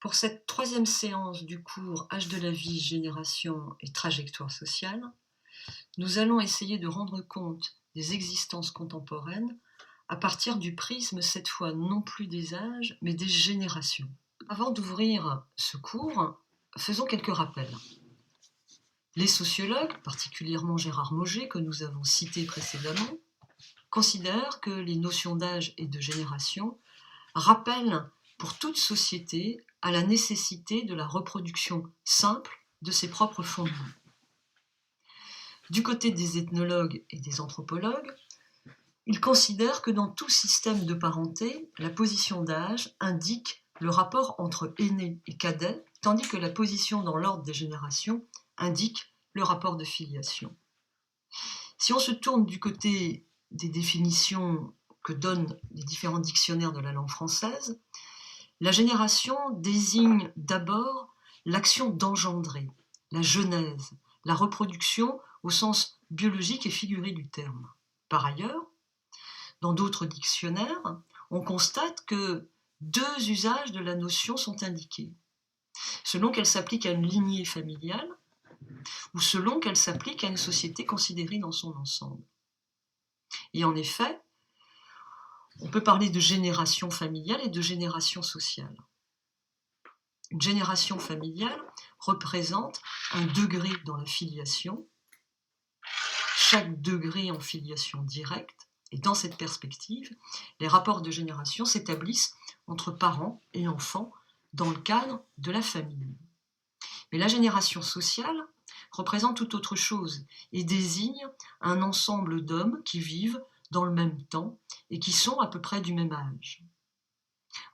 Pour cette troisième séance du cours Âge de la vie, génération et trajectoire sociale, nous allons essayer de rendre compte des existences contemporaines à partir du prisme, cette fois non plus des âges, mais des générations. Avant d'ouvrir ce cours, faisons quelques rappels. Les sociologues, particulièrement Gérard Mauger, que nous avons cité précédemment, considèrent que les notions d'âge et de génération rappellent pour toute société à la nécessité de la reproduction simple de ses propres fondements. Du côté des ethnologues et des anthropologues, ils considèrent que dans tout système de parenté, la position d'âge indique le rapport entre aîné et cadet, tandis que la position dans l'ordre des générations indique le rapport de filiation. Si on se tourne du côté des définitions que donnent les différents dictionnaires de la langue française, la génération désigne d'abord l'action d'engendrer, la genèse, la reproduction au sens biologique et figuré du terme. Par ailleurs, dans d'autres dictionnaires, on constate que deux usages de la notion sont indiqués, selon qu'elle s'applique à une lignée familiale ou selon qu'elle s'applique à une société considérée dans son ensemble. Et en effet, on peut parler de génération familiale et de génération sociale. Une génération familiale représente un degré dans la filiation, chaque degré en filiation directe, et dans cette perspective, les rapports de génération s'établissent entre parents et enfants dans le cadre de la famille. Mais la génération sociale représente tout autre chose et désigne un ensemble d'hommes qui vivent dans le même temps et qui sont à peu près du même âge.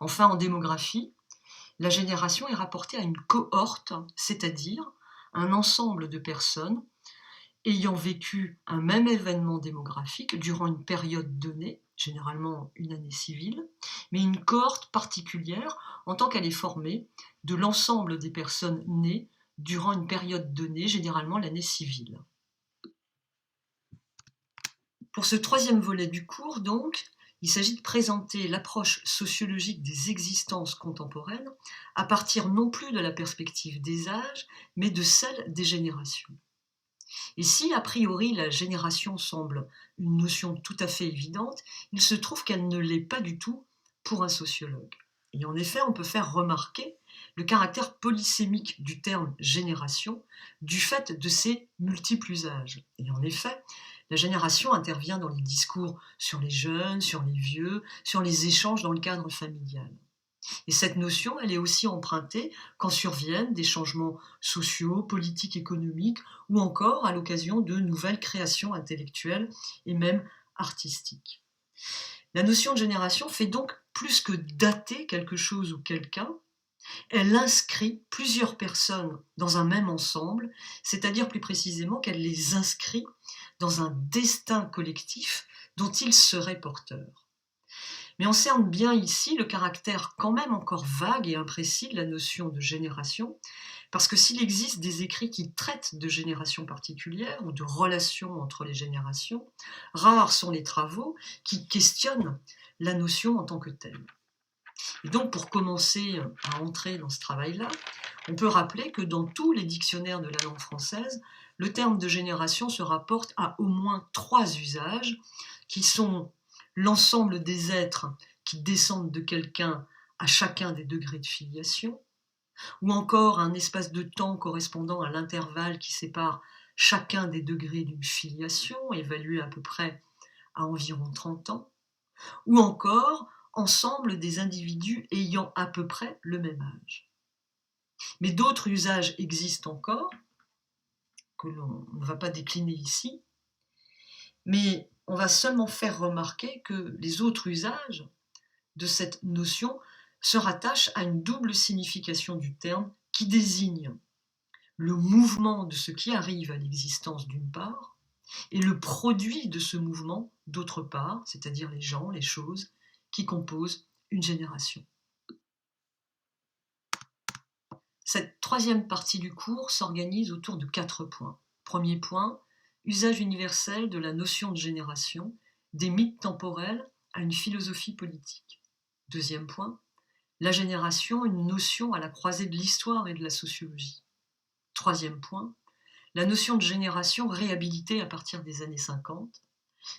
Enfin, en démographie, la génération est rapportée à une cohorte, c'est-à-dire un ensemble de personnes ayant vécu un même événement démographique durant une période donnée, généralement une année civile, mais une cohorte particulière en tant qu'elle est formée de l'ensemble des personnes nées durant une période donnée, généralement l'année civile. Pour ce troisième volet du cours, donc, il s'agit de présenter l'approche sociologique des existences contemporaines à partir non plus de la perspective des âges, mais de celle des générations. Et si, a priori, la génération semble une notion tout à fait évidente, il se trouve qu'elle ne l'est pas du tout pour un sociologue. Et en effet, on peut faire remarquer le caractère polysémique du terme génération du fait de ses multiples usages. Et en effet, la génération intervient dans les discours sur les jeunes, sur les vieux, sur les échanges dans le cadre familial. Et cette notion, elle est aussi empruntée quand surviennent des changements sociaux, politiques, économiques, ou encore à l'occasion de nouvelles créations intellectuelles et même artistiques. La notion de génération fait donc plus que dater quelque chose ou quelqu'un, elle inscrit plusieurs personnes dans un même ensemble, c'est-à-dire plus précisément qu'elle les inscrit dans un destin collectif dont ils seraient porteurs. Mais on cerne bien ici le caractère quand même encore vague et imprécis de la notion de génération, parce que s'il existe des écrits qui traitent de génération particulière ou de relations entre les générations, rares sont les travaux qui questionnent la notion en tant que telle. Et donc, pour commencer à entrer dans ce travail-là, on peut rappeler que dans tous les dictionnaires de la langue française, le terme de génération se rapporte à au moins trois usages qui sont l'ensemble des êtres qui descendent de quelqu'un à chacun des degrés de filiation, ou encore un espace de temps correspondant à l'intervalle qui sépare chacun des degrés d'une filiation, évalué à peu près à environ 30 ans, ou encore ensemble des individus ayant à peu près le même âge. Mais d'autres usages existent encore, que l'on ne va pas décliner ici, mais on va seulement faire remarquer que les autres usages de cette notion se rattachent à une double signification du terme qui désigne le mouvement de ce qui arrive à l'existence d'une part et le produit de ce mouvement d'autre part, c'est-à-dire les gens, les choses qui composent une génération. Cette troisième partie du cours s'organise autour de 4 points. Premier point, usage universel de la notion de génération, des mythes temporels à une philosophie politique. Deuxième point, la génération une notion à la croisée de l'histoire et de la sociologie. Troisième point, la notion de génération réhabilitée à partir des années 50.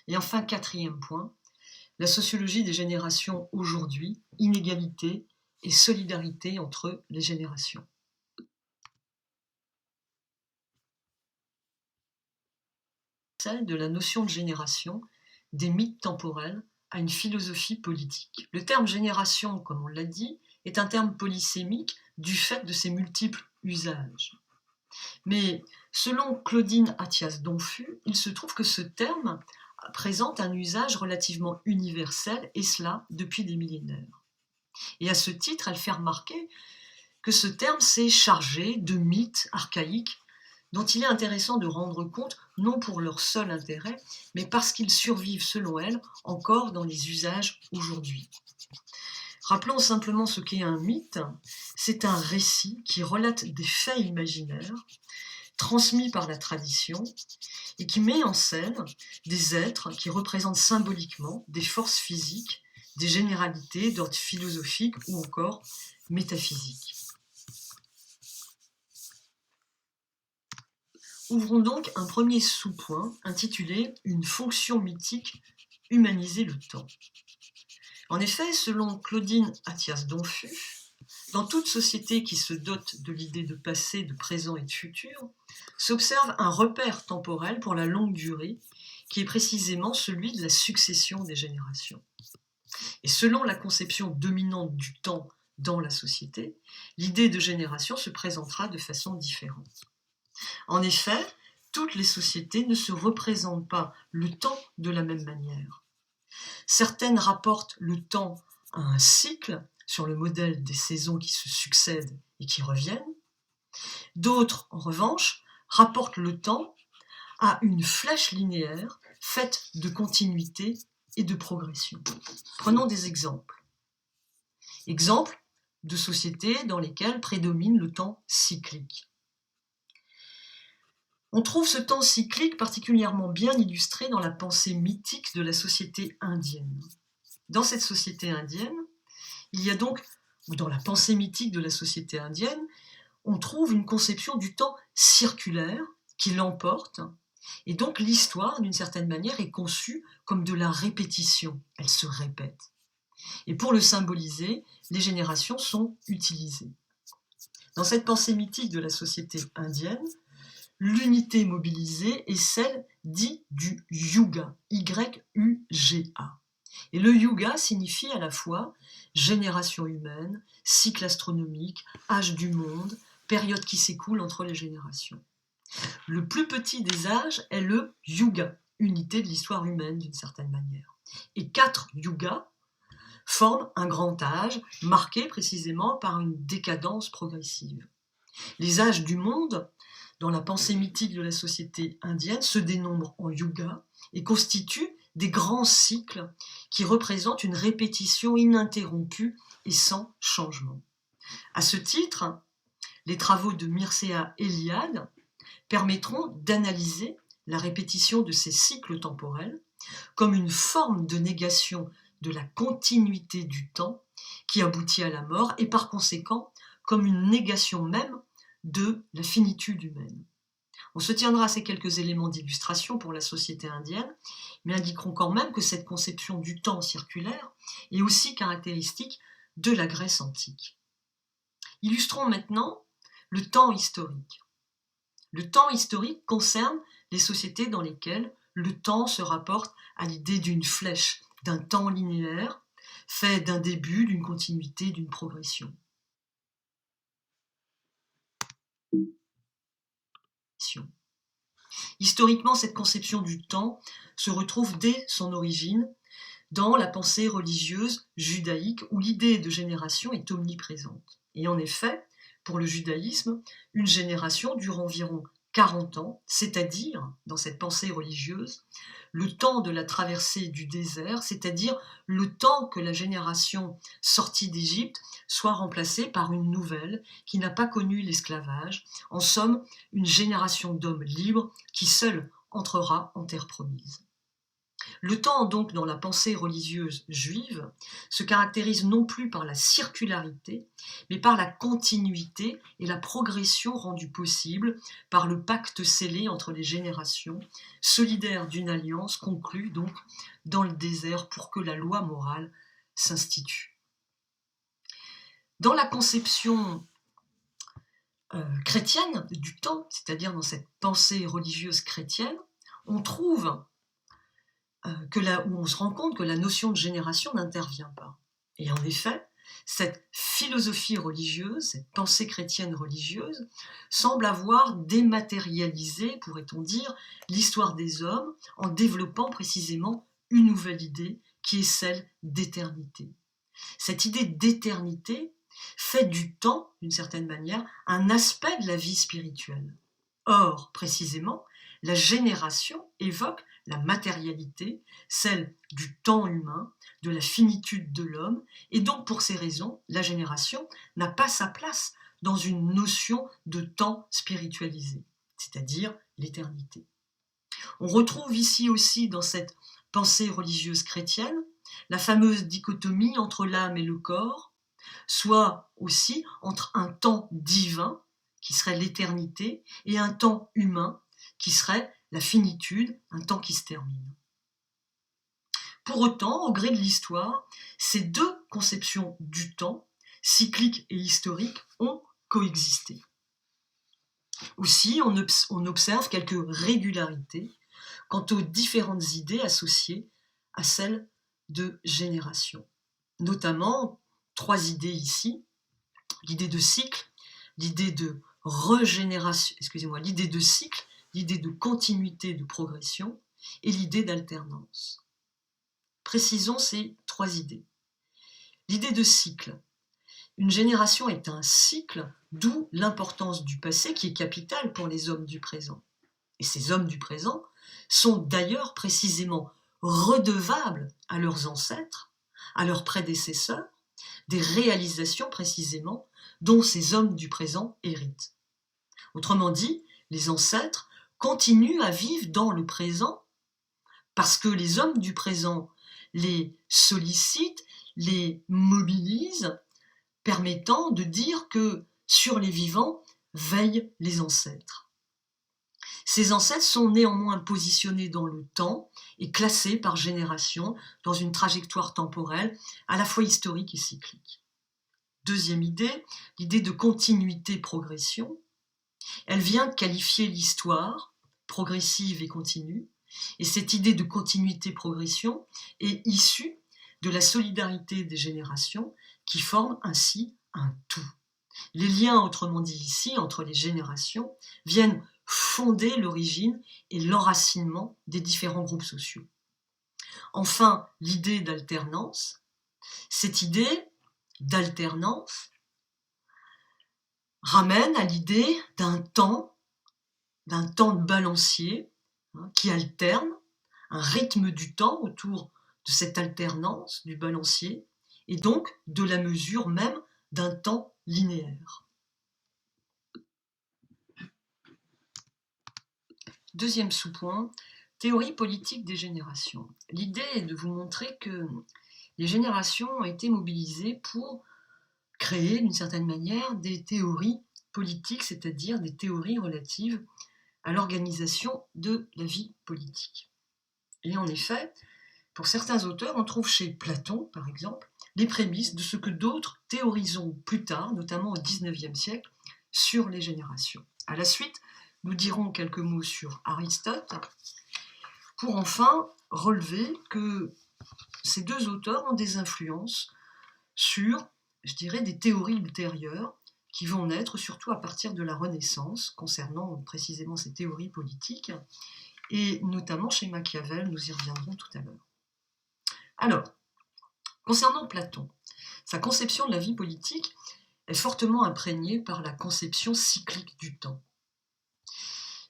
Et enfin, quatrième point, la sociologie des générations aujourd'hui, inégalité et solidarité entre les générations. Celle de la notion de génération, des mythes temporels à une philosophie politique. Le terme génération, comme on l'a dit, est un terme polysémique du fait de ses multiples usages. Mais selon Claudine Athias-Donfus, il se trouve que ce terme présente un usage relativement universel, et cela depuis des millénaires. Et à ce titre, elle fait remarquer que ce terme s'est chargé de mythes archaïques dont il est intéressant de rendre compte, non pour leur seul intérêt, mais parce qu'ils survivent, selon elle, encore dans les usages aujourd'hui. Rappelons simplement ce qu'est un mythe. C'est un récit qui relate des faits imaginaires transmis par la tradition et qui met en scène des êtres qui représentent symboliquement des forces physiques, des généralités d'ordre philosophique ou encore métaphysique. Ouvrons donc un premier sous-point intitulé « Une fonction mythique, humaniser le temps ». En effet, selon Claudine Athias-Donfus, dans toute société qui se dote de l'idée de passé, de présent et de futur, s'observe un repère temporel pour la longue durée, qui est précisément celui de la succession des générations. Et selon la conception dominante du temps dans la société, l'idée de génération se présentera de façon différente. En effet, toutes les sociétés ne se représentent pas le temps de la même manière. Certaines rapportent le temps à un cycle, sur le modèle des saisons qui se succèdent et qui reviennent. D'autres, en revanche, rapportent le temps à une flèche linéaire faite de continuité et de progression. Prenons des exemples. Exemples de sociétés dans lesquelles prédomine le temps cyclique. On trouve ce temps cyclique particulièrement bien illustré dans la pensée mythique de la société indienne. Dans cette société indienne, il y a donc, ou dans la pensée mythique de la société indienne, on trouve une conception du temps circulaire qui l'emporte, et donc l'histoire, d'une certaine manière, est conçue comme de la répétition, elle se répète. Et pour le symboliser, les générations sont utilisées. Dans cette pensée mythique de la société indienne, l'unité mobilisée est celle dite du yuga, Y-U-G-A. Et le yuga signifie à la fois génération humaine, cycle astronomique, âge du monde, période qui s'écoule entre les générations. Le plus petit des âges est le yuga, unité de l'histoire humaine d'une certaine manière. Et 4 yugas forment un grand âge, marqué précisément par une décadence progressive. Les âges du monde, dans la pensée mythique de la société indienne, se dénombrent en yugas et constituent des grands cycles qui représentent une répétition ininterrompue et sans changement. À ce titre, les travaux de Mircea Eliade permettront d'analyser la répétition de ces cycles temporels comme une forme de négation de la continuité du temps qui aboutit à la mort et par conséquent comme une négation même de la finitude humaine. On se tiendra à ces quelques éléments d'illustration pour la société indienne, mais indiquerons quand même que cette conception du temps circulaire est aussi caractéristique de la Grèce antique. Illustrons maintenant le temps historique. Le temps historique concerne les sociétés dans lesquelles le temps se rapporte à l'idée d'une flèche, d'un temps linéaire, fait d'un début, d'une continuité, d'une progression. Historiquement, cette conception du temps se retrouve dès son origine dans la pensée religieuse judaïque où l'idée de génération est omniprésente. Et en effet, pour le judaïsme, une génération dure environ 40 ans, c'est-à-dire, dans cette pensée religieuse, le temps de la traversée du désert, c'est-à-dire le temps que la génération sortie d'Égypte soit remplacée par une nouvelle qui n'a pas connu l'esclavage, en somme, une génération d'hommes libres qui seule entrera en terre promise. Le temps, donc, dans la pensée religieuse juive, se caractérise non plus par la circularité, mais par la continuité et la progression rendue possible par le pacte scellé entre les générations, solidaire d'une alliance conclue donc dans le désert pour que la loi morale s'institue. Dans la conception chrétienne du temps, c'est-à-dire dans cette pensée religieuse chrétienne, on trouve où on se rend compte que la notion de génération n'intervient pas. Et en effet, cette philosophie religieuse, cette pensée chrétienne religieuse, semble avoir dématérialisé, pourrait-on dire, l'histoire des hommes en développant précisément une nouvelle idée qui est celle d'éternité. Cette idée d'éternité fait du temps, d'une certaine manière, un aspect de la vie spirituelle. Or, précisément, la génération évoque la matérialité, celle du temps humain, de la finitude de l'homme, et donc pour ces raisons, la génération n'a pas sa place dans une notion de temps spiritualisé, c'est-à-dire l'éternité. On retrouve ici aussi dans cette pensée religieuse chrétienne la fameuse dichotomie entre l'âme et le corps, soit aussi entre un temps divin, qui serait l'éternité, et un temps humain, qui serait la finitude, un temps qui se termine. Pour autant, au gré de l'histoire, ces deux conceptions du temps, cyclique et historique, ont coexisté. Aussi, on observe quelques régularités quant aux différentes idées associées à celles de génération. Notamment, trois idées ici, l'idée de cycle, l'idée de régénération, l'idée de cycle, l'idée de continuité, de progression, et l'idée d'alternance. Précisons ces trois idées. L'idée de cycle. Une génération est un cycle, d'où l'importance du passé qui est capitale pour les hommes du présent. Et ces hommes du présent sont d'ailleurs précisément redevables à leurs ancêtres, à leurs prédécesseurs, des réalisations précisément dont ces hommes du présent héritent. Autrement dit, les ancêtres continuent à vivre dans le présent parce que les hommes du présent les sollicitent, les mobilisent, permettant de dire que sur les vivants veillent les ancêtres. Ces ancêtres sont néanmoins positionnés dans le temps et classés par génération dans une trajectoire temporelle à la fois historique et cyclique. Deuxième idée, l'idée de continuité-progression. Elle vient qualifier l'histoire, progressive et continue, et cette idée de continuité-progression est issue de la solidarité des générations qui forment ainsi un tout. Les liens, autrement dit ici, entre les générations viennent fonder l'origine et l'enracinement des différents groupes sociaux. Enfin, l'idée d'alternance. Cette idée d'alternance ramène à l'idée d'un temps de balancier qui alterne, un rythme du temps autour de cette alternance du balancier, et donc de la mesure même d'un temps linéaire. Deuxième sous-point, théorie politique des générations. L'idée est de vous montrer que les générations ont été mobilisées pour créer, d'une certaine manière, des théories politiques, c'est-à-dire des théories relatives à l'organisation de la vie politique. Et en effet, pour certains auteurs, on trouve chez Platon, par exemple, les prémices de ce que d'autres théoriseront plus tard, notamment au XIXe siècle, sur les générations. À la suite, nous dirons quelques mots sur Aristote, pour enfin relever que ces deux auteurs ont des influences sur, je dirais, des théories ultérieures qui vont naître surtout à partir de la Renaissance, concernant précisément ces théories politiques, et notamment chez Machiavel, nous y reviendrons tout à l'heure. Alors, concernant Platon, sa conception de la vie politique est fortement imprégnée par la conception cyclique du temps.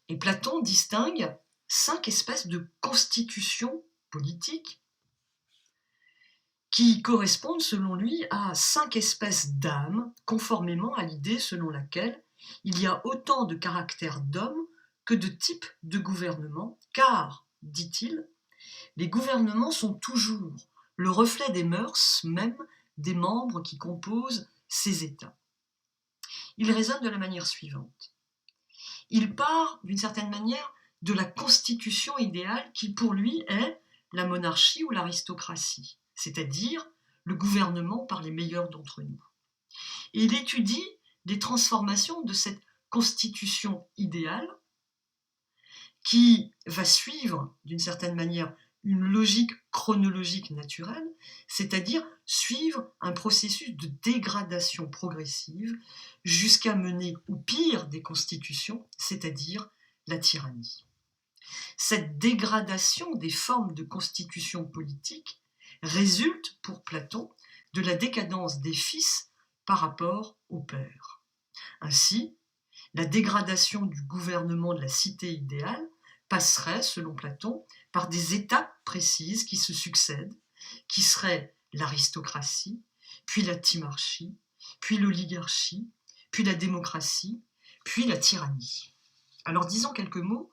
Et Platon distingue 5 espèces de constitutions politiques qui correspondent selon lui à 5 espèces d'âmes, conformément à l'idée selon laquelle il y a autant de caractères d'hommes que de types de gouvernement, car, dit-il, les gouvernements sont toujours le reflet des mœurs même des membres qui composent ces États. Il raisonne de la manière suivante. Il part, d'une certaine manière, de la constitution idéale qui, pour lui, est la monarchie ou l'aristocratie, c'est-à-dire le gouvernement par les meilleurs d'entre nous. Et il étudie les transformations de cette constitution idéale qui va suivre, d'une certaine manière, une logique chronologique naturelle, c'est-à-dire suivre un processus de dégradation progressive jusqu'à mener au pire des constitutions, c'est-à-dire la tyrannie. Cette dégradation des formes de constitution politique résulte, pour Platon, de la décadence des fils par rapport aux pères. Ainsi, la dégradation du gouvernement de la cité idéale passerait, selon Platon, par des étapes précises qui se succèdent, qui seraient l'aristocratie, puis la timarchie, puis l'oligarchie, puis la démocratie, puis la tyrannie. Alors disons quelques mots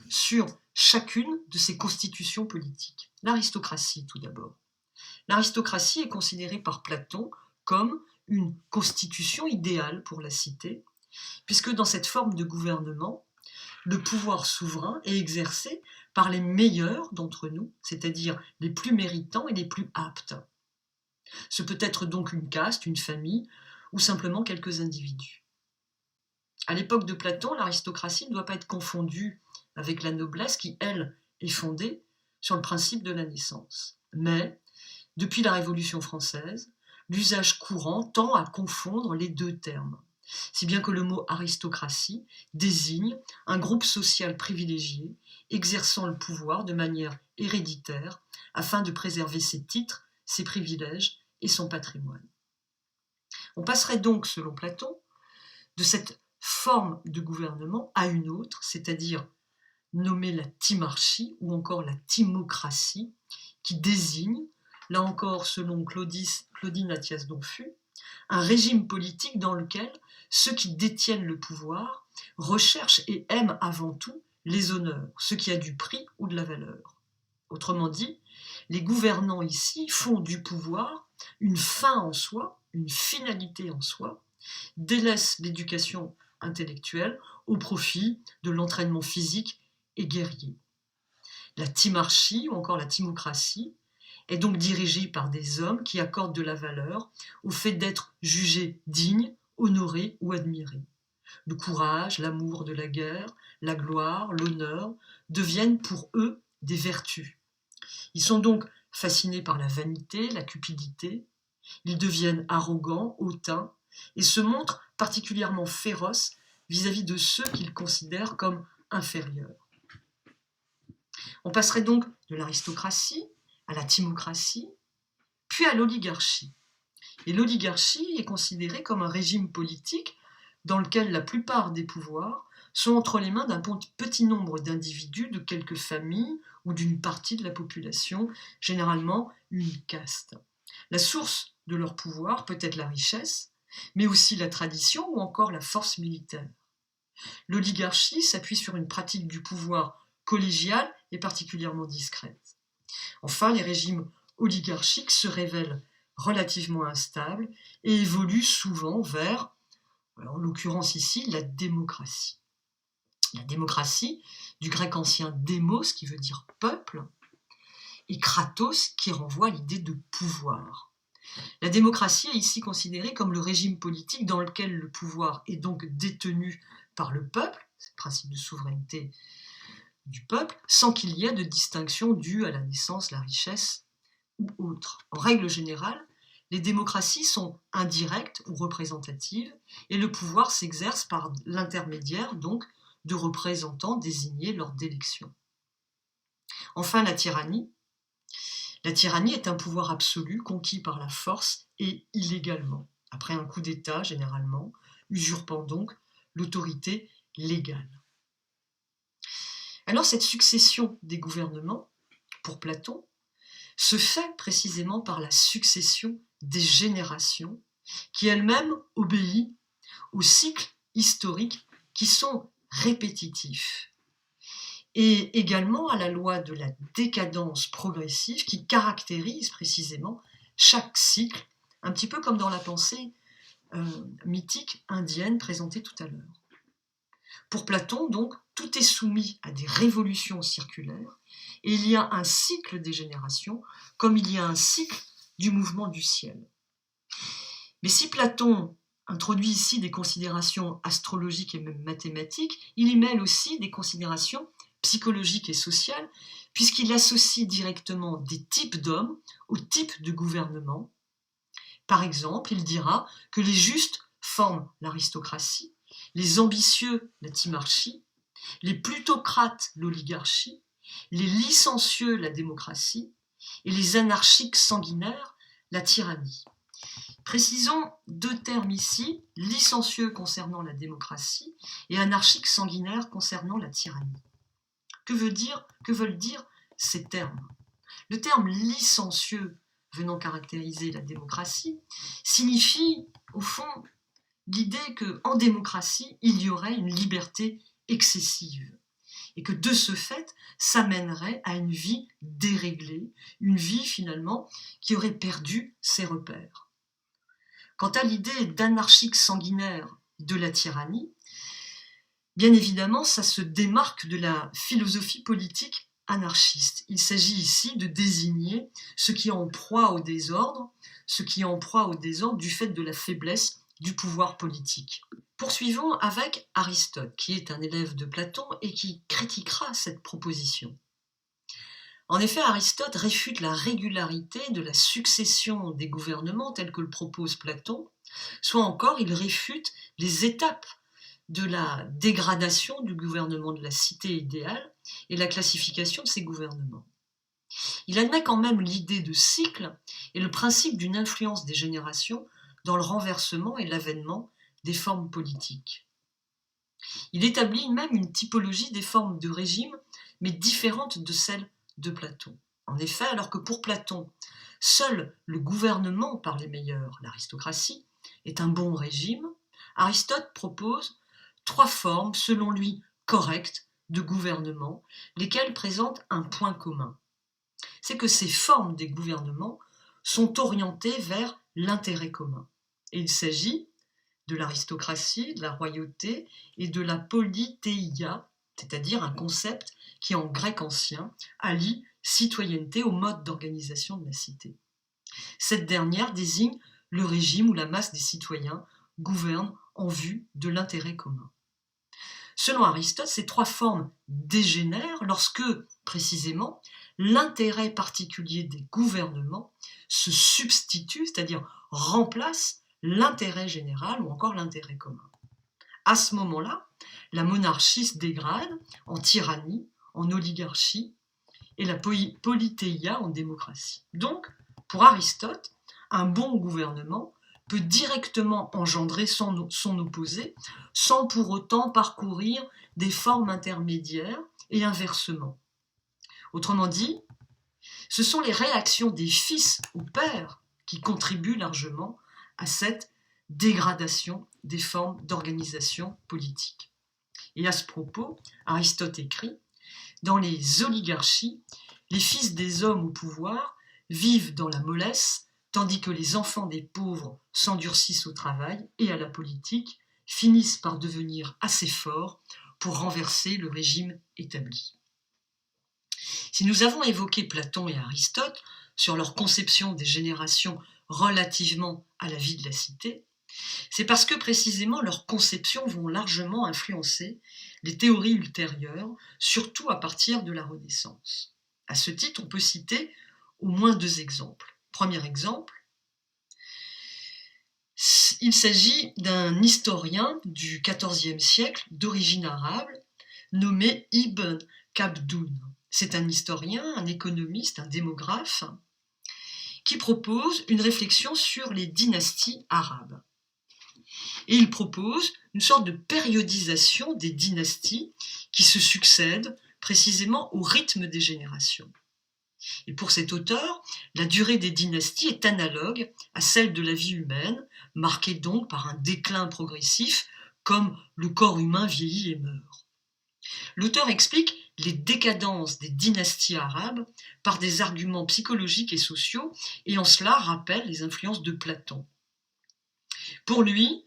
sur chacune de ces constitutions politiques. L'aristocratie, tout d'abord. L'aristocratie est considérée par Platon comme une constitution idéale pour la cité, puisque dans cette forme de gouvernement, le pouvoir souverain est exercé par les meilleurs d'entre nous, c'est-à-dire les plus méritants et les plus aptes. Ce peut être donc une caste, une famille, ou simplement quelques individus. À l'époque de Platon, l'aristocratie ne doit pas être confondue avec la noblesse qui, elle, est fondée sur le principe de la naissance. Mais, depuis la Révolution française, l'usage courant tend à confondre les deux termes, si bien que le mot aristocratie désigne un groupe social privilégié exerçant le pouvoir de manière héréditaire afin de préserver ses titres, ses privilèges et son patrimoine. On passerait donc, selon Platon, de cette forme de gouvernement à une autre, c'est-à-dire nommée la timarchie ou encore la timocratie, qui désigne, là encore selon Claudine Athias-Donfus, un régime politique dans lequel ceux qui détiennent le pouvoir recherchent et aiment avant tout les honneurs, ce qui a du prix ou de la valeur. Autrement dit, les gouvernants ici font du pouvoir une fin en soi, une finalité en soi, délaissent l'éducation intellectuelle au profit de l'entraînement physique et guerrier. La timarchie ou encore la timocratie est donc dirigée par des hommes qui accordent de la valeur au fait d'être jugés dignes, honorés ou admirés. Le courage, l'amour de la guerre, la gloire, l'honneur deviennent pour eux des vertus. Ils sont donc fascinés par la vanité, la cupidité. Ils deviennent arrogants, hautains et se montrent particulièrement féroces vis-à-vis de ceux qu'ils considèrent comme inférieurs. On passerait donc de l'aristocratie à la timocratie, puis à l'oligarchie. Et l'oligarchie est considérée comme un régime politique dans lequel la plupart des pouvoirs sont entre les mains d'un petit nombre d'individus, de quelques familles ou d'une partie de la population, généralement une caste. La source de leur pouvoir peut être la richesse, mais aussi la tradition ou encore la force militaire. L'oligarchie s'appuie sur une pratique du pouvoir collégiale et particulièrement discrète. Enfin, les régimes oligarchiques se révèlent relativement instables et évoluent souvent vers, en l'occurrence ici, la démocratie. La démocratie, du grec ancien démos, qui veut dire peuple, et kratos, qui renvoie à l'idée de pouvoir. La démocratie est ici considérée comme le régime politique dans lequel le pouvoir est donc détenu par le peuple, c'est le principe de souveraineté du peuple, sans qu'il y ait de distinction due à la naissance, la richesse ou autre. En règle générale, les démocraties sont indirectes ou représentatives et le pouvoir s'exerce par l'intermédiaire donc de représentants désignés lors d'élections. Enfin, la tyrannie. La tyrannie est un pouvoir absolu conquis par la force et illégalement, après un coup d'État généralement, usurpant donc l'autorité légale. Alors cette succession des gouvernements, pour Platon, se fait précisément par la succession des générations qui elles-mêmes obéissent aux cycles historiques qui sont répétitifs et également à la loi de la décadence progressive qui caractérise précisément chaque cycle, un petit peu comme dans la pensée mythique indienne présentée tout à l'heure. Pour Platon, donc, tout est soumis à des révolutions circulaires et il y a un cycle des générations comme il y a un cycle du mouvement du ciel. Mais si Platon introduit ici des considérations astrologiques et même mathématiques, il y mêle aussi des considérations psychologiques et sociales, puisqu'il associe directement des types d'hommes aux types de gouvernement. Par exemple, il dira que les justes forment l'aristocratie, les ambitieux la timarchie, les plutocrates l'oligarchie, les licencieux la démocratie et les anarchiques sanguinaires la tyrannie. Précisons deux termes ici, licencieux concernant la démocratie et anarchique sanguinaire concernant la tyrannie. Que veulent dire ces termes ? Le terme licencieux venant caractériser la démocratie signifie au fond l'idée qu'en démocratie, il y aurait une liberté excessive et que de ce fait, ça mènerait à une vie déréglée, une vie finalement qui aurait perdu ses repères. Quant à l'idée d'anarchique sanguinaire de la tyrannie, bien évidemment, ça se démarque de la philosophie politique anarchiste. Il s'agit ici de désigner ce qui est en proie au désordre, du fait de la faiblesse du pouvoir politique. Poursuivons avec Aristote, qui est un élève de Platon et qui critiquera cette proposition. En effet, Aristote réfute la régularité de la succession des gouvernements tels que le propose Platon, soit encore il réfute les étapes de la dégradation du gouvernement de la cité idéale et la classification de ces gouvernements. Il admet quand même l'idée de cycle et le principe d'une influence des générations dans le renversement et l'avènement des formes politiques. Il établit même une typologie des formes de régime, mais différente de celle de Platon. En effet, alors que pour Platon, seul le gouvernement par les meilleurs, l'aristocratie, est un bon régime, Aristote propose 3 formes, selon lui, correctes de gouvernement, lesquelles présentent un point commun. C'est que ces formes des gouvernements sont orientées vers l'intérêt commun. Et il s'agit de l'aristocratie, de la royauté et de la polithéia, c'est-à-dire un concept qui, en grec ancien, allie citoyenneté au mode d'organisation de la cité. Cette dernière désigne le régime où la masse des citoyens gouverne en vue de l'intérêt commun. Selon Aristote, ces 3 formes dégénèrent lorsque, précisément, l'intérêt particulier des gouvernements se substitue, c'est-à-dire remplace l'intérêt général ou encore l'intérêt commun. À ce moment-là, la monarchie se dégrade en tyrannie, en oligarchie, et la polithéia en démocratie. Donc, pour Aristote, un bon gouvernement peut directement engendrer son opposé sans pour autant parcourir des formes intermédiaires et inversement. Autrement dit, ce sont les réactions des fils au père qui contribuent largement à cette dégradation des formes d'organisation politique. Et à ce propos, Aristote écrit « Dans les oligarchies, les fils des hommes au pouvoir vivent dans la mollesse, tandis que les enfants des pauvres s'endurcissent au travail et à la politique, finissent par devenir assez forts pour renverser le régime établi. » Si nous avons évoqué Platon et Aristote sur leur conception des générations relativement à la vie de la cité, c'est parce que précisément leurs conceptions vont largement influencer les théories ultérieures, surtout à partir de la Renaissance. À ce titre, on peut citer au moins 2 exemples. Premier exemple, il s'agit d'un historien du XIVe siècle d'origine arabe nommé Ibn Khaldun. C'est un historien, un économiste, un démographe qui propose une réflexion sur les dynasties arabes. Et il propose une sorte de périodisation des dynasties qui se succèdent précisément au rythme des générations. Et pour cet auteur, la durée des dynasties est analogue à celle de la vie humaine, marquée donc par un déclin progressif, comme le corps humain vieillit et meurt. L'auteur explique les décadences des dynasties arabes par des arguments psychologiques et sociaux, et en cela rappelle les influences de Platon. Pour lui,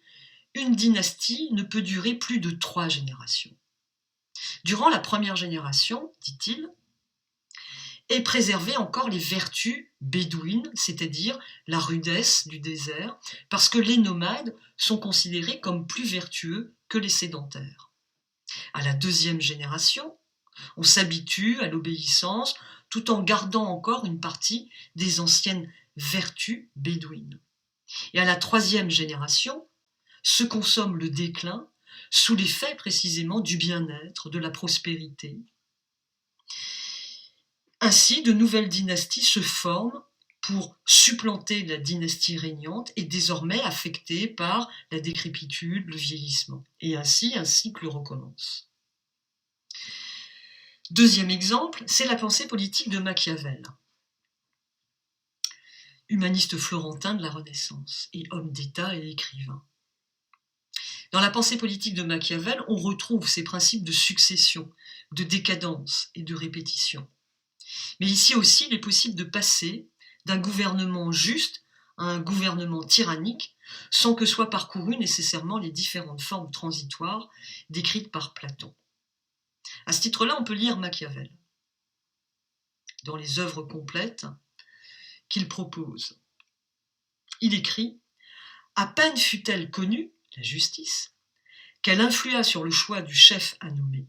une dynastie ne peut durer plus de 3 générations. Durant la première génération, dit-il, est préservée encore les vertus bédouines, c'est-à-dire la rudesse du désert, parce que les nomades sont considérés comme plus vertueux que les sédentaires. À la deuxième génération, on s'habitue à l'obéissance tout en gardant encore une partie des anciennes vertus bédouines. Et à la troisième génération, se consomme le déclin sous l'effet précisément du bien-être, de la prospérité. Ainsi, de nouvelles dynasties se forment pour supplanter la dynastie régnante et désormais affectée par la décrépitude, le vieillissement. Et ainsi, un cycle recommence. Deuxième exemple, c'est la pensée politique de Machiavel, humaniste florentin de la Renaissance et homme d'État et écrivain. Dans la pensée politique de Machiavel, on retrouve ces principes de succession, de décadence et de répétition. Mais ici aussi, il est possible de passer d'un gouvernement juste à un gouvernement tyrannique sans que soient parcourues nécessairement les différentes formes transitoires décrites par Platon. À ce titre-là, on peut lire Machiavel dans les œuvres complètes qu'il propose. Il écrit « À peine fut-elle connue, la justice, qu'elle influa sur le choix du chef à nommer.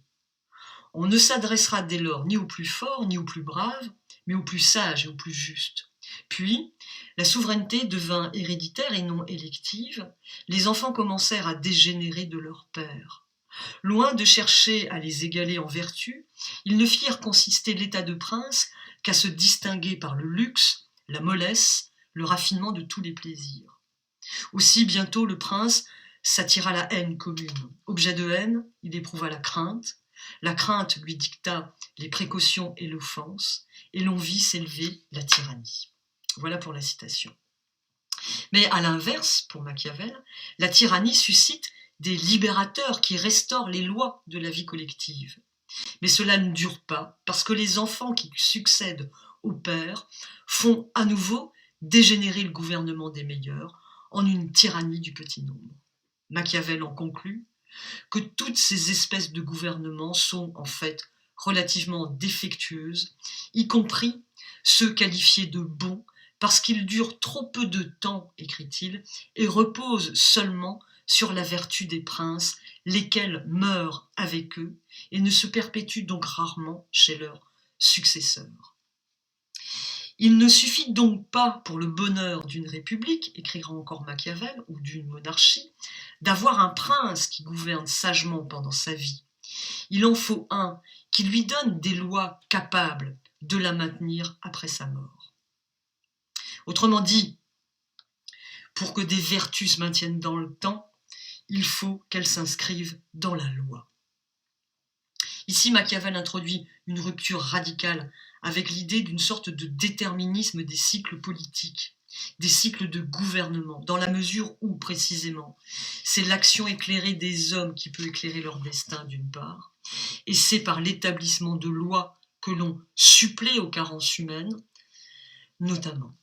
On ne s'adressera dès lors ni au plus fort ni au plus brave, mais au plus sage et au plus juste. Puis, la souveraineté devint héréditaire et non élective, les enfants commencèrent à dégénérer de leur père. Loin de chercher à les égaler en vertu, ils ne firent consister l'état de prince qu'à se distinguer par le luxe, la mollesse, le raffinement de tous les plaisirs. Aussi bientôt le prince s'attira la haine commune. Objet de haine, il éprouva la crainte lui dicta les précautions et l'offense, et l'on vit s'élever la tyrannie. Voilà pour la citation. Mais à l'inverse, pour Machiavel, la tyrannie suscite des libérateurs qui restaurent les lois de la vie collective. Mais cela ne dure pas, parce que les enfants qui succèdent au père font à nouveau dégénérer le gouvernement des meilleurs en une tyrannie du petit nombre. Machiavel en conclut que toutes ces espèces de gouvernements sont en fait relativement défectueuses, y compris ceux qualifiés de bons, parce qu'ils durent trop peu de temps, écrit-il, et reposent seulement sur la vertu des princes, lesquels meurent avec eux et ne se perpétuent donc rarement chez leurs successeurs. Il ne suffit donc pas pour le bonheur d'une république, écrira encore Machiavel, ou d'une monarchie, d'avoir un prince qui gouverne sagement pendant sa vie. Il en faut un qui lui donne des lois capables de la maintenir après sa mort. Autrement dit, pour que des vertus se maintiennent dans le temps, il faut qu'elles s'inscrivent dans la loi. Ici, Machiavel introduit une rupture radicale avec l'idée d'une sorte de déterminisme des cycles politiques, des cycles de gouvernement, dans la mesure où, précisément, c'est l'action éclairée des hommes qui peut éclairer leur destin, d'une part, et c'est par l'établissement de lois que l'on supplée aux carences humaines, notamment.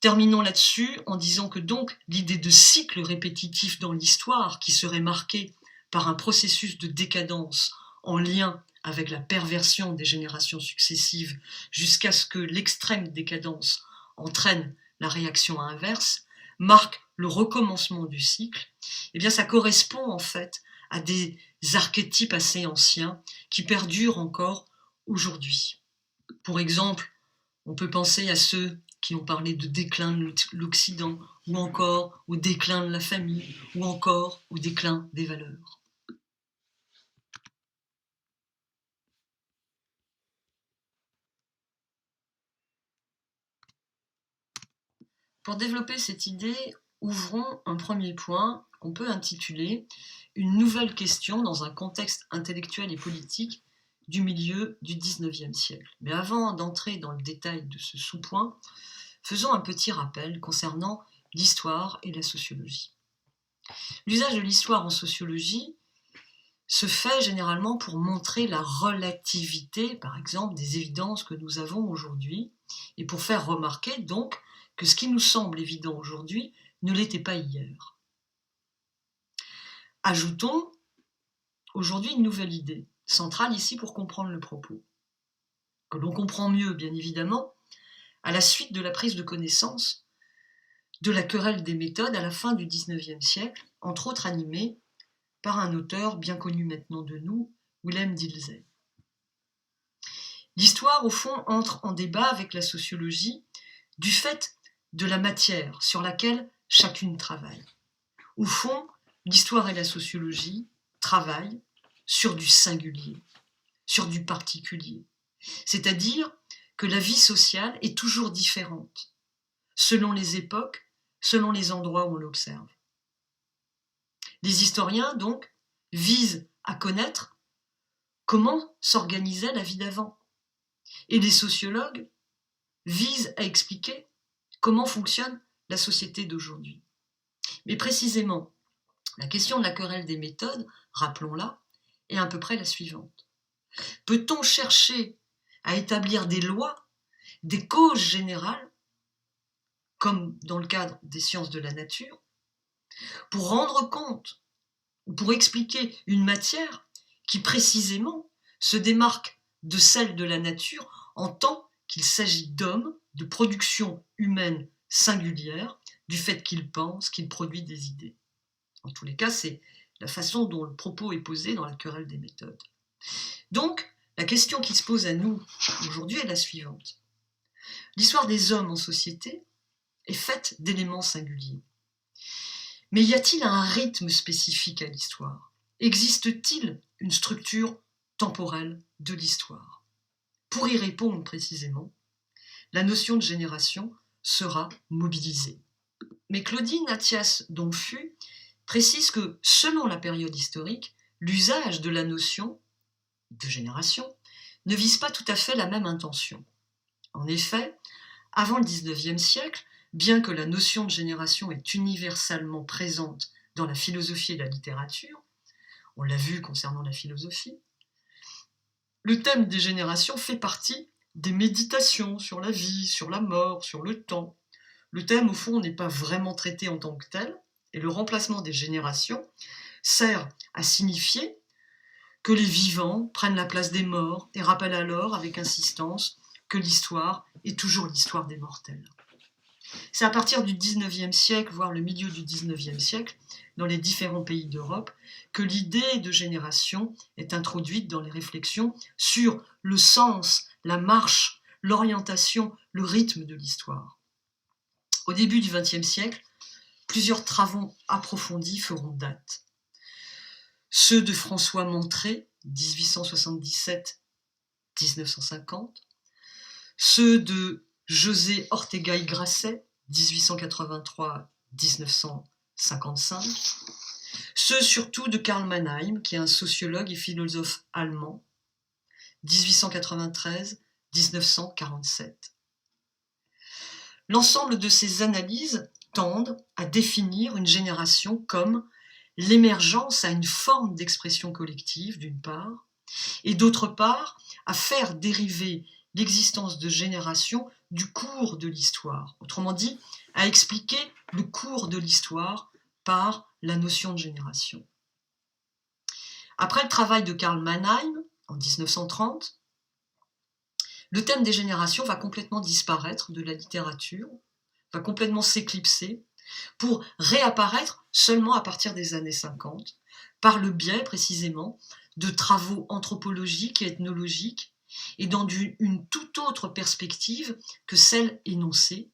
Terminons là-dessus en disant que donc l'idée de cycle répétitif dans l'histoire, qui serait marquée par un processus de décadence en lien avec la perversion des générations successives jusqu'à ce que l'extrême décadence entraîne la réaction inverse, marque le recommencement du cycle, eh bien ça correspond en fait à des archétypes assez anciens qui perdurent encore aujourd'hui. Pour exemple, on peut penser à ceux qui ont parlé de déclin de l'Occident, ou encore au déclin de la famille, ou encore au déclin des valeurs. Pour développer cette idée, ouvrons un premier point qu'on peut intituler « Une nouvelle question dans un contexte intellectuel et politique du milieu du XIXe siècle ». Mais avant d'entrer dans le détail de ce sous-point, faisons un petit rappel concernant l'histoire et la sociologie. L'usage de l'histoire en sociologie se fait généralement pour montrer la relativité, par exemple, des évidences que nous avons aujourd'hui, et pour faire remarquer donc que ce qui nous semble évident aujourd'hui ne l'était pas hier. Ajoutons aujourd'hui une nouvelle idée, centrale ici pour comprendre le propos, que l'on comprend mieux, bien évidemment, à la suite de la prise de connaissance de la querelle des méthodes à la fin du XIXe siècle, entre autres animée par un auteur bien connu maintenant de nous, Wilhelm Dilthey. L'histoire, au fond, entre en débat avec la sociologie du fait de la matière sur laquelle chacune travaille. Au fond, l'histoire et la sociologie travaillent sur du singulier, sur du particulier. C'est-à-dire que la vie sociale est toujours différente, selon les époques, selon les endroits où on l'observe. Les historiens, donc, visent à connaître comment s'organisait la vie d'avant. Et les sociologues visent à expliquer comment fonctionne la société d'aujourd'hui. Mais précisément, la question de la querelle des méthodes, rappelons-la, est à peu près la suivante. Peut-on chercher à établir des lois, des causes générales, comme dans le cadre des sciences de la nature, pour rendre compte ou pour expliquer une matière qui précisément se démarque de celle de la nature en tant qu'il s'agit d'hommes, de production humaine singulière, du fait qu'il pense, qu'il produit des idées. En tous les cas, c'est la façon dont le propos est posé dans la querelle des méthodes. Donc, la question qui se pose à nous aujourd'hui est la suivante. L'histoire des hommes en société est faite d'éléments singuliers. Mais y a-t-il un rythme spécifique à l'histoire ? Existe-t-il une structure temporelle de l'histoire ? Pour y répondre précisément, la notion de génération sera mobilisée. Mais Claudine Athias Donfu précise que, selon la période historique, l'usage de la notion de génération ne vise pas tout à fait la même intention. En effet, avant le XIXe siècle, bien que la notion de génération est universellement présente dans la philosophie et la littérature, on l'a vu concernant la philosophie, le thème des générations fait partie des méditations sur la vie, sur la mort, sur le temps. Le thème, au fond, n'est pas vraiment traité en tant que tel, et le remplacement des générations sert à signifier que les vivants prennent la place des morts et rappellent alors avec insistance que l'histoire est toujours l'histoire des mortels. C'est à partir du XIXe siècle, voire le milieu du XIXe siècle, dans les différents pays d'Europe, que l'idée de génération est introduite dans les réflexions sur le sens, la marche, l'orientation, le rythme de l'histoire. Au début du XXe siècle, plusieurs travaux approfondis feront date. Ceux de François Montré, 1877-1950, ceux de José Ortega y Gasset, 1883-1955, ceux surtout de Karl Mannheim, qui est un sociologue et philosophe allemand, 1893-1947. L'ensemble de ces analyses tendent à définir une génération comme l'émergence à une forme d'expression collective, d'une part, et d'autre part, à faire dériver l'existence de générations du cours de l'histoire. Autrement dit, à expliquer le cours de l'histoire par la notion de génération. Après le travail de Karl Mannheim, en 1930, le thème des générations va complètement disparaître de la littérature, va complètement s'éclipser, pour réapparaître seulement à partir des années 50, par le biais précisément de travaux anthropologiques et ethnologiques, et dans une toute autre perspective que celle énoncée,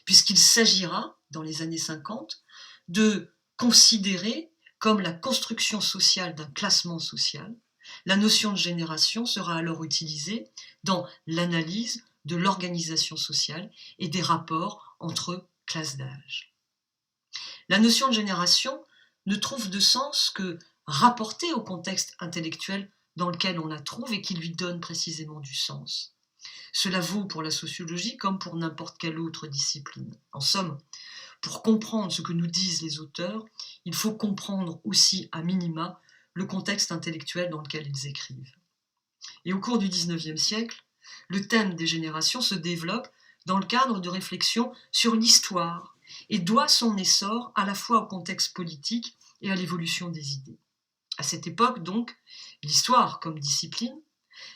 puisqu'il s'agira, dans les années 50, de considérer comme la construction sociale d'un classement social. La notion de génération sera alors utilisée dans l'analyse de l'organisation sociale et des rapports entre classes d'âge. La notion de génération ne trouve de sens que rapportée au contexte intellectuel dans lequel on la trouve et qui lui donne précisément du sens. Cela vaut pour la sociologie comme pour n'importe quelle autre discipline. En somme, pour comprendre ce que nous disent les auteurs, il faut comprendre aussi à minima le contexte intellectuel dans lequel ils écrivent. Et au cours du XIXe siècle, le thème des générations se développe dans le cadre de réflexions sur l'histoire et doit son essor à la fois au contexte politique et à l'évolution des idées. À cette époque, donc, l'histoire comme discipline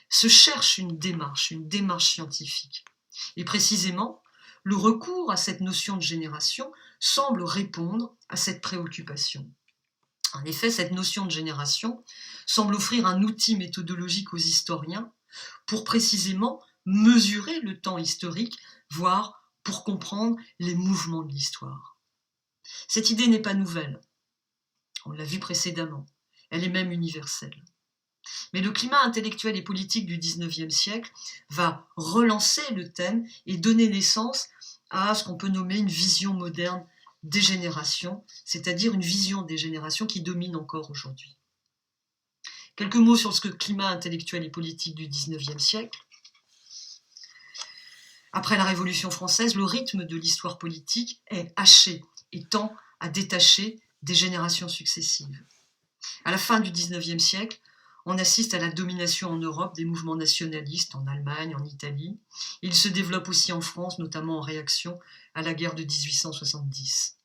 se cherche une démarche scientifique. Et précisément, le recours à cette notion de génération semble répondre à cette préoccupation. En effet, cette notion de génération semble offrir un outil méthodologique aux historiens pour précisément mesurer le temps historique, voire pour comprendre les mouvements de l'histoire. Cette idée n'est pas nouvelle, on l'a vu précédemment, elle est même universelle. Mais le climat intellectuel et politique du XIXe siècle va relancer le thème et donner naissance à ce qu'on peut nommer une vision moderne des générations, c'est-à-dire une vision des générations qui domine encore aujourd'hui. Quelques mots sur ce climat intellectuel et politique du XIXe siècle. Après la Révolution française, le rythme de l'histoire politique est haché et tend à détacher des générations successives. À la fin du XIXe siècle, on assiste à la domination en Europe des mouvements nationalistes, en Allemagne, en Italie. Ils se développent aussi en France, notamment en réaction à la guerre de 1870.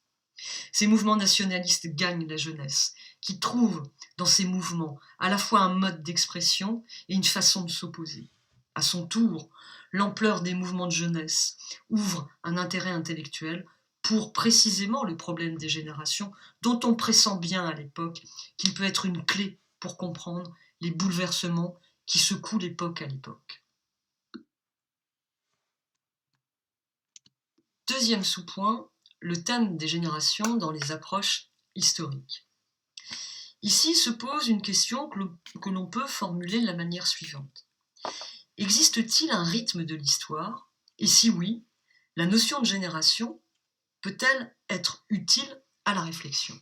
Ces mouvements nationalistes gagnent la jeunesse, qui trouve dans ces mouvements à la fois un mode d'expression et une façon de s'opposer. À son tour, l'ampleur des mouvements de jeunesse ouvre un intérêt intellectuel pour précisément le problème des générations, dont on pressent bien à l'époque qu'il peut être une clé pour comprendre les bouleversements qui secouent l'époque à l'époque. Deuxième sous-point, le thème des générations dans les approches historiques. Ici se pose une question que l'on peut formuler de la manière suivante. Existe-t-il un rythme de l'histoire? Et si oui, la notion de génération peut-elle être utile à la réflexion?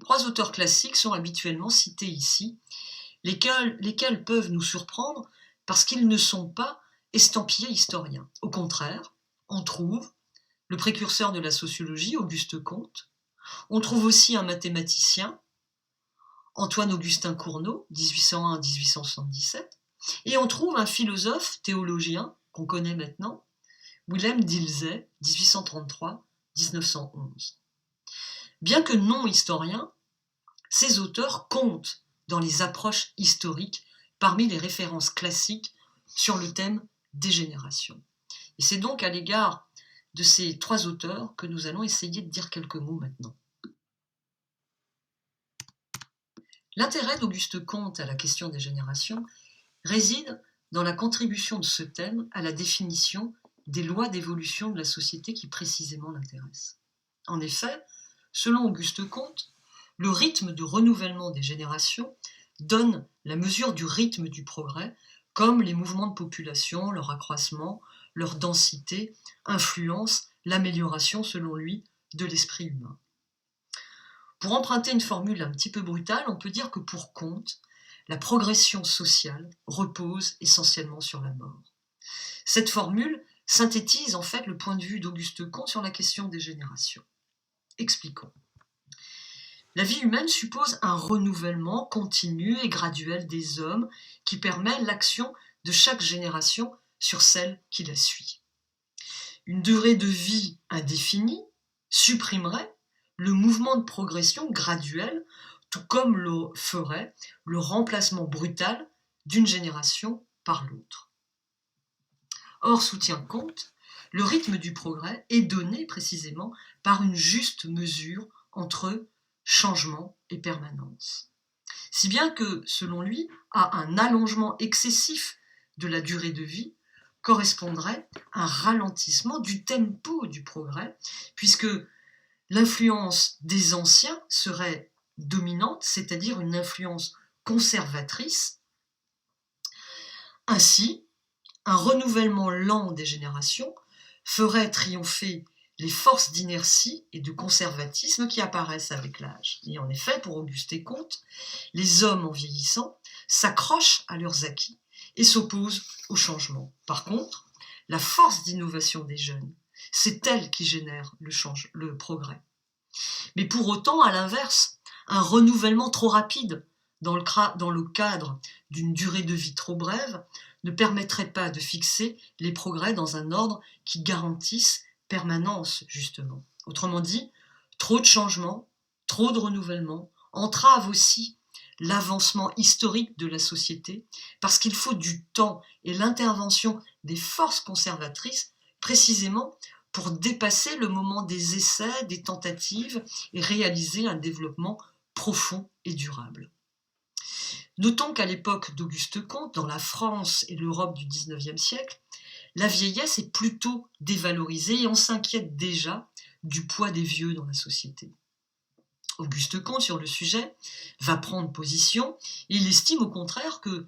Trois auteurs classiques sont habituellement cités ici, lesquels peuvent nous surprendre parce qu'ils ne sont pas estampillés historiens. Au contraire, on trouve le précurseur de la sociologie, Auguste Comte. On trouve aussi un mathématicien, Antoine-Augustin Cournot, 1801-1877. Et on trouve un philosophe théologien qu'on connaît maintenant, Wilhelm Dilthey, 1833-1911. Bien que non historiens, ces auteurs comptent dans les approches historiques parmi les références classiques sur le thème des générations. Et c'est donc à l'égard de ces trois auteurs que nous allons essayer de dire quelques mots maintenant. L'intérêt d'Auguste Comte à la question des générations réside dans la contribution de ce thème à la définition des lois d'évolution de la société qui précisément l'intéressent. En effet, selon Auguste Comte, le rythme de renouvellement des générations donne la mesure du rythme du progrès, comme les mouvements de population, leur accroissement, leur densité, influencent l'amélioration, selon lui, de l'esprit humain. Pour emprunter une formule un petit peu brutale, on peut dire que pour Comte, la progression sociale repose essentiellement sur la mort. Cette formule synthétise en fait le point de vue d'Auguste Comte sur la question des générations. Expliquons. La vie humaine suppose un renouvellement continu et graduel des hommes qui permet l'action de chaque génération sur celle qui la suit. Une durée de vie indéfinie supprimerait le mouvement de progression graduel, tout comme le ferait le remplacement brutal d'une génération par l'autre. Or, soutient Comte, le rythme du progrès est donné précisément par une juste mesure entre changement et permanence. Si bien que, selon lui, à un allongement excessif de la durée de vie correspondrait un ralentissement du tempo du progrès, puisque l'influence des anciens serait dominante, c'est-à-dire une influence conservatrice. Ainsi, un renouvellement lent des générations ferait triompher les forces d'inertie et de conservatisme qui apparaissent avec l'âge. Et en effet, pour Auguste Comte, les hommes en vieillissant s'accrochent à leurs acquis et s'opposent au changement. Par contre, la force d'innovation des jeunes, c'est elle qui génère le progrès. Mais pour autant, à l'inverse, un renouvellement trop rapide dans le cadre d'une durée de vie trop brève ne permettrait pas de fixer les progrès dans un ordre qui garantisse permanence, justement. Autrement dit, trop de changements, trop de renouvellement entravent aussi l'avancement historique de la société, parce qu'il faut du temps et l'intervention des forces conservatrices précisément pour dépasser le moment des essais, des tentatives et réaliser un développement profond et durable. Notons qu'à l'époque d'Auguste Comte, dans la France et l'Europe du XIXe siècle, la vieillesse est plutôt dévalorisée et on s'inquiète déjà du poids des vieux dans la société. Auguste Comte, sur le sujet, va prendre position et il estime au contraire que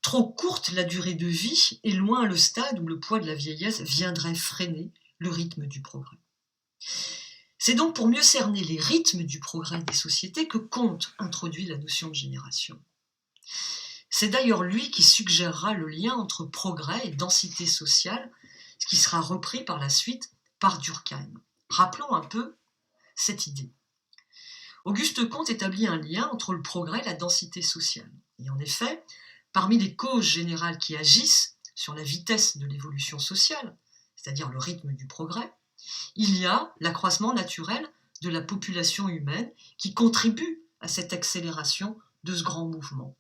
trop courte la durée de vie est loin le stade où le poids de la vieillesse viendrait freiner le rythme du progrès. C'est donc pour mieux cerner les rythmes du progrès des sociétés que Comte introduit la notion de génération. C'est d'ailleurs lui qui suggérera le lien entre progrès et densité sociale, ce qui sera repris par la suite par Durkheim. Rappelons un peu cette idée. Auguste Comte établit un lien entre le progrès et la densité sociale. Et en effet, parmi les causes générales qui agissent sur la vitesse de l'évolution sociale, c'est-à-dire le rythme du progrès, il y a l'accroissement naturel de la population humaine qui contribue à cette accélération de ce grand mouvement.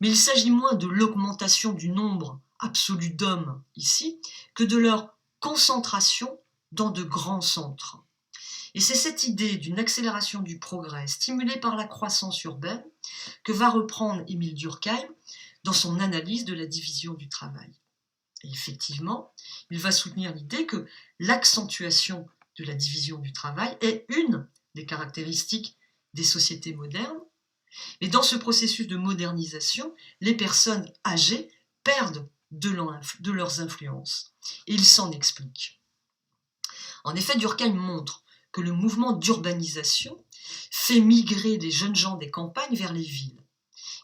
Mais il s'agit moins de l'augmentation du nombre absolu d'hommes ici que de leur concentration dans de grands centres. Et c'est cette idée d'une accélération du progrès stimulée par la croissance urbaine que va reprendre Émile Durkheim dans son analyse de la division du travail. Et effectivement, il va soutenir l'idée que l'accentuation de la division du travail est une des caractéristiques des sociétés modernes. Et dans ce processus de modernisation, les personnes âgées perdent de leurs influences. Et il s'en explique. En effet, Durkheim montre que le mouvement d'urbanisation fait migrer les jeunes gens des campagnes vers les villes.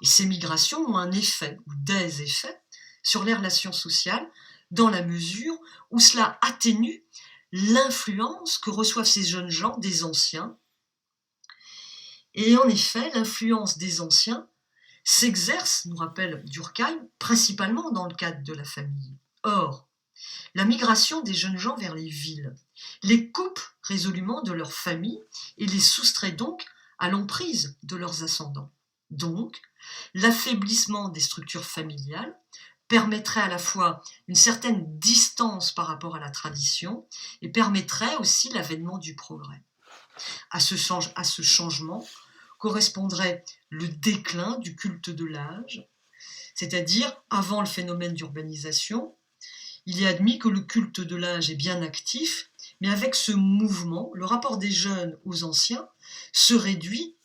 Et ces migrations ont un effet, ou des effets, sur les relations sociales, dans la mesure où cela atténue l'influence que reçoivent ces jeunes gens des anciens. Et en effet, l'influence des anciens s'exerce, nous rappelle Durkheim, principalement dans le cadre de la famille. Or, la migration des jeunes gens vers les villes les coupe résolument de leur famille et les soustrait donc à l'emprise de leurs ascendants. Donc, l'affaiblissement des structures familiales permettrait à la fois une certaine distance par rapport à la tradition et permettrait aussi l'avènement du progrès. À ce changement correspondrait le déclin du culte de l'âge, c'est-à-dire avant le phénomène d'urbanisation, il est admis que le culte de l'âge est bien actif, mais avec ce mouvement, le rapport des jeunes aux anciens se réduit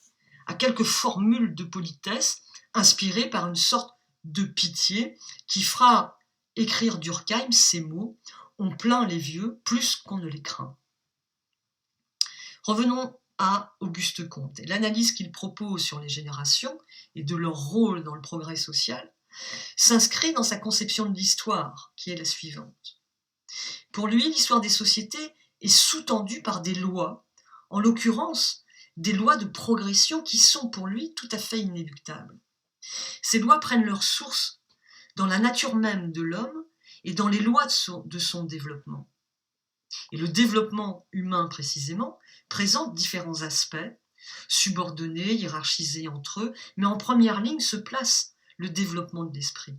à quelques formules de politesse inspirées par une sorte de pitié qui fera écrire Durkheim ces mots « On plaint les vieux plus qu'on ne les craint ». Revenons à Auguste Comte. L'analyse qu'il propose sur les générations et de leur rôle dans le progrès social s'inscrit dans sa conception de l'histoire, qui est la suivante. Pour lui, l'histoire des sociétés est sous-tendue par des lois, en l'occurrence des lois de progression qui sont pour lui tout à fait inéluctables. Ces lois prennent leur source dans la nature même de l'homme et dans les lois de son développement. Et le développement humain, précisément, présente différents aspects, subordonnés, hiérarchisés entre eux, mais en première ligne se place le développement de l'esprit.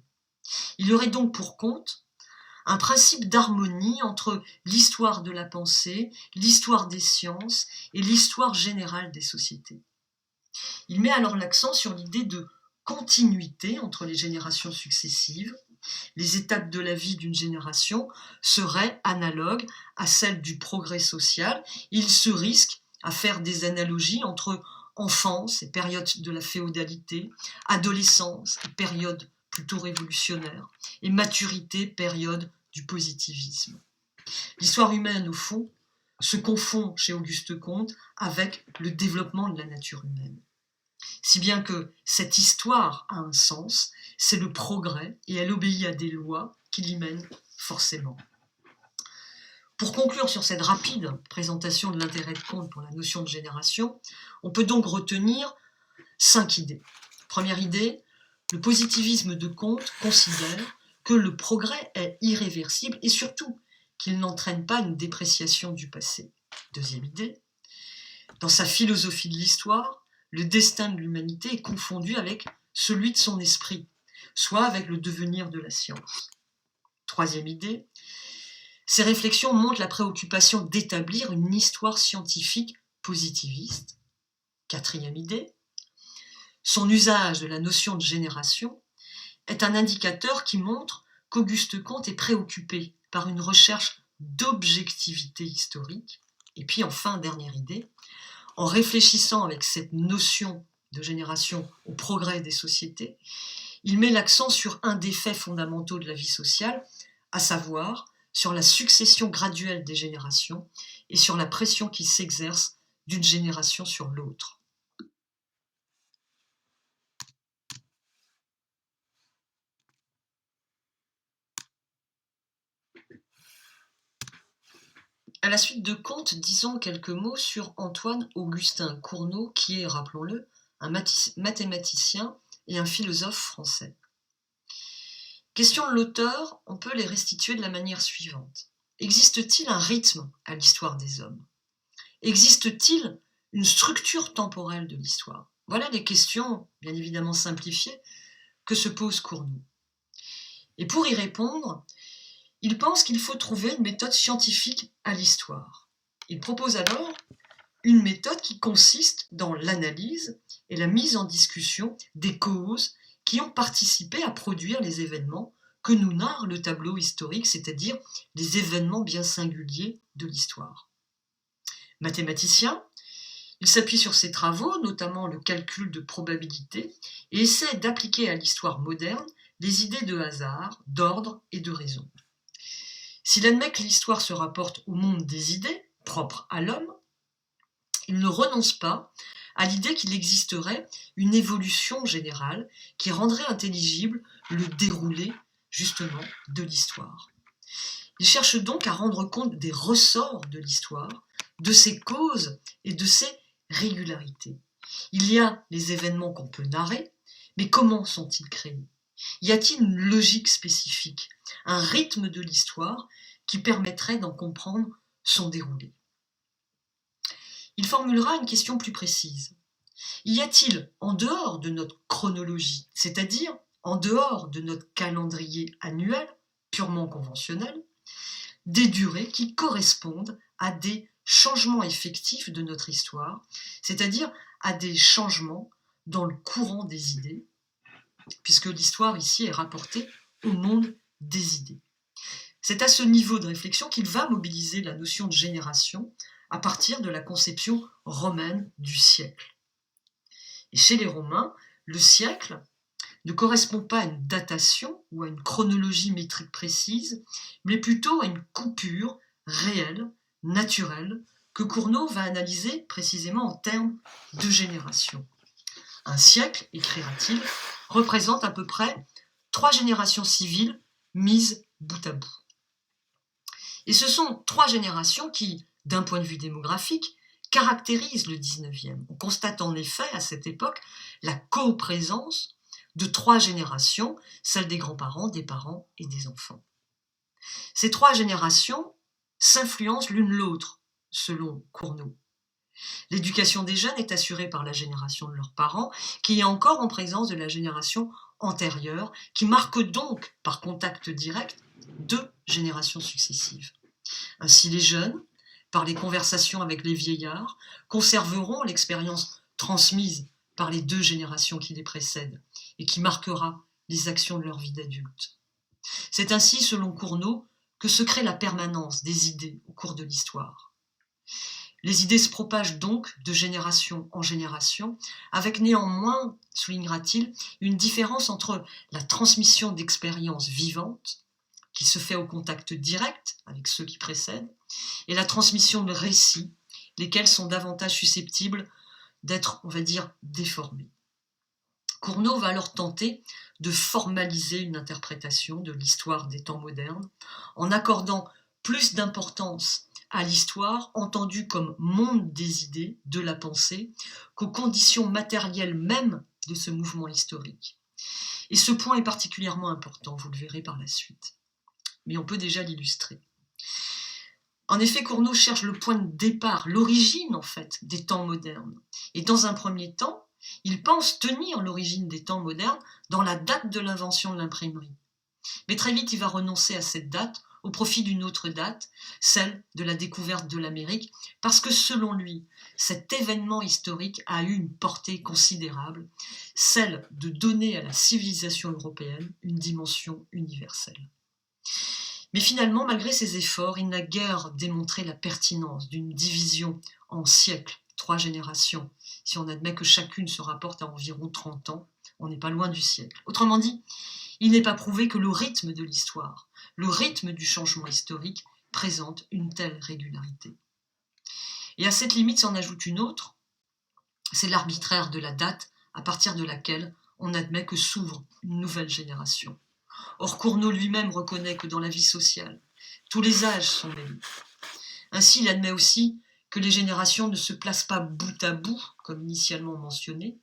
Il y aurait donc pour Comte un principe d'harmonie entre l'histoire de la pensée, l'histoire des sciences et l'histoire générale des sociétés. Il met alors l'accent sur l'idée de continuité entre les générations successives. Les étapes de la vie d'une génération seraient analogues à celles du progrès social. Il se risque à faire des analogies entre enfance et période de la féodalité, adolescence et période plutôt révolutionnaire, et maturité, période du positivisme. L'histoire humaine, au fond, se confond chez Auguste Comte avec le développement de la nature humaine. Si bien que cette histoire a un sens, c'est le progrès et elle obéit à des lois qui l'y mènent forcément. Pour conclure sur cette rapide présentation de l'intérêt de Comte pour la notion de génération, on peut donc retenir 5 idées. Première idée, le positivisme de Comte considère que le progrès est irréversible et surtout qu'il n'entraîne pas une dépréciation du passé. Deuxième idée, dans sa philosophie de l'histoire, le destin de l'humanité est confondu avec celui de son esprit, soit avec le devenir de la science. Troisième idée, ces réflexions montrent la préoccupation d'établir une histoire scientifique positiviste. Quatrième idée, son usage de la notion de génération est un indicateur qui montre qu'Auguste Comte est préoccupé par une recherche d'objectivité historique. Et puis enfin, dernière idée, en réfléchissant avec cette notion de génération au progrès des sociétés, il met l'accent sur un des faits fondamentaux de la vie sociale, à savoir sur la succession graduelle des générations et sur la pression qui s'exerce d'une génération sur l'autre. À la suite de Comte, disons quelques mots sur Antoine-Augustin Cournot, qui est, rappelons-le, un mathématicien et un philosophe français. Question de l'auteur, on peut les restituer de la manière suivante. Existe-t-il un rythme à l'histoire des hommes? Existe-t-il une structure temporelle de l'histoire? Voilà les questions, bien évidemment simplifiées, que se pose Cournot. Et pour y répondre, il pense qu'il faut trouver une méthode scientifique à l'histoire. Il propose alors une méthode qui consiste dans l'analyse et la mise en discussion des causes qui ont participé à produire les événements que nous narre le tableau historique, c'est-à-dire les événements bien singuliers de l'histoire. Mathématicien, il s'appuie sur ses travaux, notamment le calcul de probabilité, et essaie d'appliquer à l'histoire moderne les idées de hasard, d'ordre et de raison. S'il admet que l'histoire se rapporte au monde des idées, propres à l'homme, il ne renonce pas à l'idée qu'il existerait une évolution générale qui rendrait intelligible le déroulé, justement, de l'histoire. Il cherche donc à rendre compte des ressorts de l'histoire, de ses causes et de ses régularités. Il y a les événements qu'on peut narrer, mais comment sont-ils créés? Y a-t-il une logique spécifique, un rythme de l'histoire qui permettrait d'en comprendre son déroulé? Il formulera une question plus précise. Y a-t-il, en dehors de notre chronologie, c'est-à-dire en dehors de notre calendrier annuel, purement conventionnel, des durées qui correspondent à des changements effectifs de notre histoire, c'est-à-dire à des changements dans le courant des idées, puisque l'histoire ici est rapportée au monde des idées. C'est à ce niveau de réflexion qu'il va mobiliser la notion de génération à partir de la conception romaine du siècle. Et chez les Romains, le siècle ne correspond pas à une datation ou à une chronologie métrique précise, mais plutôt à une coupure réelle, naturelle, que Cournot va analyser précisément en termes de génération. Un siècle, écrira-t-il, représente à peu près 3 générations civiles mises bout à bout. Et ce sont 3 générations qui, d'un point de vue démographique, caractérisent le 19e. On constate en effet à cette époque la coprésence de 3 générations, celle des grands-parents, des parents et des enfants. Ces 3 générations s'influencent l'une l'autre, selon Cournot. L'éducation des jeunes est assurée par la génération de leurs parents, qui est encore en présence de la génération antérieure, qui marque donc, par contact direct, 2 générations successives. Ainsi, les jeunes, par les conversations avec les vieillards, conserveront l'expérience transmise par les 2 générations qui les précèdent et qui marquera les actions de leur vie d'adulte. C'est ainsi, selon Cournot, que se crée la permanence des idées au cours de l'histoire. Les idées se propagent donc de génération en génération, avec néanmoins, soulignera-t-il, une différence entre la transmission d'expériences vivantes, qui se fait au contact direct avec ceux qui précèdent, et la transmission de récits, lesquels sont davantage susceptibles d'être, on va dire, déformés. Cournot va alors tenter de formaliser une interprétation de l'histoire des temps modernes en accordant plus d'importance à l'histoire entendue comme monde des idées, de la pensée, qu'aux conditions matérielles mêmes de ce mouvement historique. Et ce point est particulièrement important, vous le verrez par la suite. Mais on peut déjà l'illustrer. En effet, Cournot cherche le point de départ, l'origine en fait des temps modernes. Et dans un premier temps, il pense tenir l'origine des temps modernes dans la date de l'invention de l'imprimerie. Mais très vite, il va renoncer à cette date au profit d'une autre date, celle de la découverte de l'Amérique, parce que selon lui, cet événement historique a eu une portée considérable, celle de donner à la civilisation européenne une dimension universelle. Mais finalement, malgré ses efforts, il n'a guère démontré la pertinence d'une division en siècles, 3 générations. Si on admet que chacune se rapporte à environ 30 ans, on n'est pas loin du siècle. Autrement dit, il n'est pas prouvé que le rythme de l'histoire, le rythme du changement historique, présente une telle régularité. Et à cette limite s'en ajoute une autre, c'est l'arbitraire de la date à partir de laquelle on admet que s'ouvre une nouvelle génération. Or, Cournot lui-même reconnaît que dans la vie sociale, tous les âges sont mêlés. Ainsi, il admet aussi que les générations ne se placent pas bout à bout, comme initialement mentionné,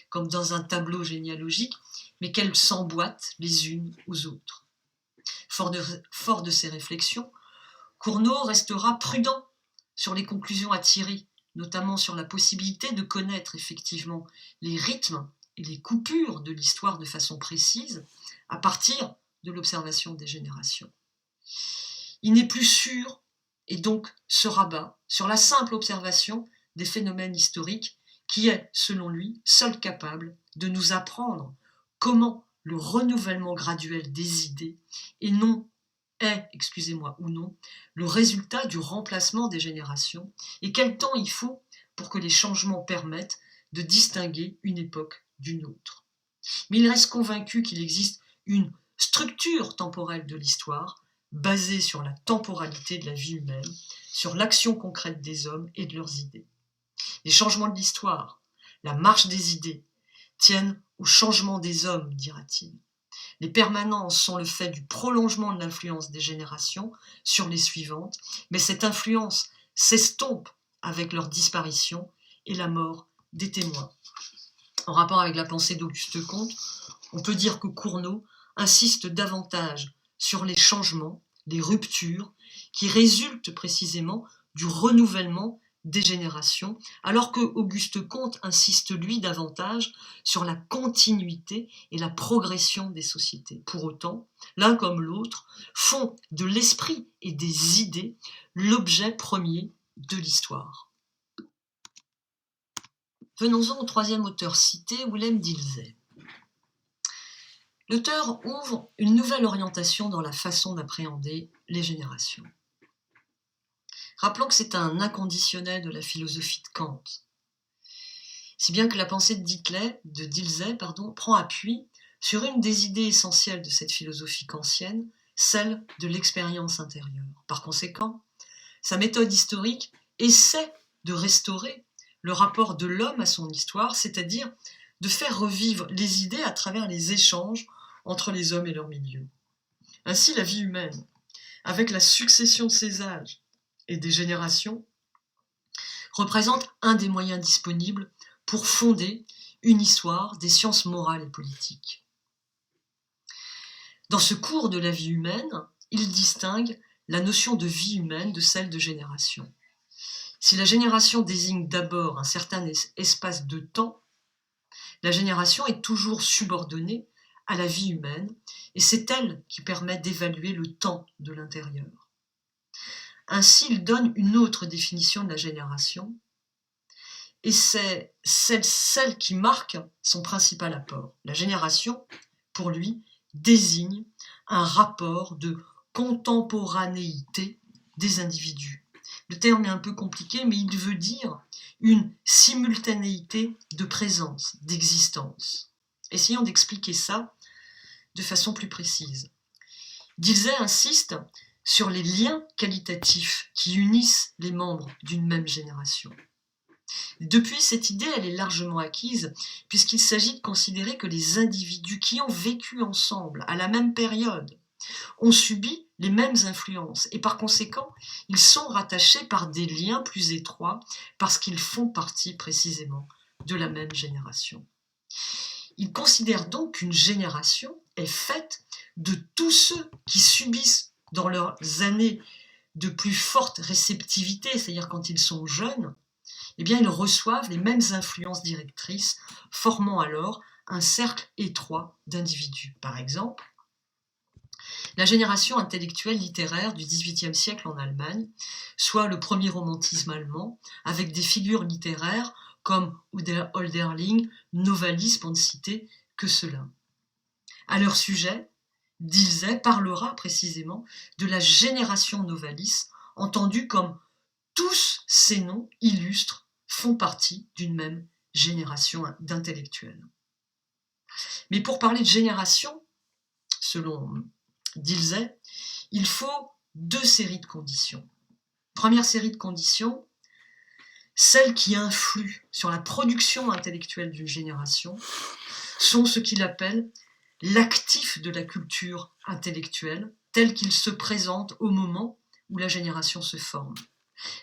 comme dans un tableau généalogique, mais qu'elles s'emboîtent les unes aux autres. Fort de ces réflexions, Cournot restera prudent sur les conclusions à tirer, notamment sur la possibilité de connaître effectivement les rythmes et les coupures de l'histoire de façon précise, à partir de l'observation des générations. Il n'est plus sûr, et donc se rabat sur la simple observation des phénomènes historiques qui est, selon lui, seul capable de nous apprendre comment le renouvellement graduel des idées est, ou non, le résultat du remplacement des générations, et quel temps il faut pour que les changements permettent de distinguer une époque d'une autre. Mais il reste convaincu qu'il existe une structure temporelle de l'histoire basée sur la temporalité de la vie humaine, sur l'action concrète des hommes et de leurs idées. Les changements de l'histoire, la marche des idées, tiennent au changement des hommes, dira-t-il. Les permanences sont le fait du prolongement de l'influence des générations sur les suivantes, mais cette influence s'estompe avec leur disparition et la mort des témoins. En rapport avec la pensée d'Auguste Comte, on peut dire que Cournot insiste davantage sur les changements, les ruptures, qui résultent précisément du renouvellement des générations, alors que Auguste Comte insiste lui davantage sur la continuité et la progression des sociétés. Pour autant, l'un comme l'autre font de l'esprit et des idées l'objet premier de l'histoire. Venons-en au troisième auteur cité, Willem Dilthey. L'auteur ouvre une nouvelle orientation dans la façon d'appréhender les générations. Rappelons que c'est un inconditionnel de la philosophie de Kant. Si bien que la pensée de Dilthey prend appui sur une des idées essentielles de cette philosophie kantienne, celle de l'expérience intérieure. Par conséquent, sa méthode historique essaie de restaurer le rapport de l'homme à son histoire, c'est-à-dire de faire revivre les idées à travers les échanges entre les hommes et leur milieu. Ainsi, la vie humaine, avec la succession de ses âges et des générations, représente un des moyens disponibles pour fonder une histoire des sciences morales et politiques. Dans ce cours de la vie humaine, il distingue la notion de vie humaine de celle de génération. Si la génération désigne d'abord un certain espace de temps, la génération est toujours subordonnée à la vie humaine, et c'est elle qui permet d'évaluer le temps de l'intérieur. Ainsi, il donne une autre définition de la génération, et c'est celle qui marque son principal apport. La génération, pour lui, désigne un rapport de contemporanéité des individus. Le terme est un peu compliqué, mais il veut dire une simultanéité de présence, d'existence. Essayons d'expliquer ça de façon plus précise. Dilthey insiste sur les liens qualitatifs qui unissent les membres d'une même génération. Depuis, cette idée, elle est largement acquise, puisqu'il s'agit de considérer que les individus qui ont vécu ensemble à la même période ont subi les mêmes influences et par conséquent, ils sont rattachés par des liens plus étroits parce qu'ils font partie précisément de la même génération. Ils considèrent donc qu'une génération est faite de tous ceux qui subissent dans leurs années de plus forte réceptivité, c'est-à-dire quand ils sont jeunes, eh bien ils reçoivent les mêmes influences directrices, formant alors un cercle étroit d'individus. Par exemple, la génération intellectuelle littéraire du XVIIIe siècle en Allemagne, soit le premier romantisme allemand, avec des figures littéraires comme Hölderlin, Novalis, pour ne citer que cela. À leur sujet, Dilthey parlera précisément de la génération Novalis, entendue comme tous ces noms illustres font partie d'une même génération d'intellectuels. Mais pour parler de génération, selon Dilthey, il faut 2 séries de conditions. Première série de conditions, celles qui influent sur la production intellectuelle d'une génération sont ce qu'il appelle l'actif de la culture intellectuelle tel qu'il se présente au moment où la génération se forme.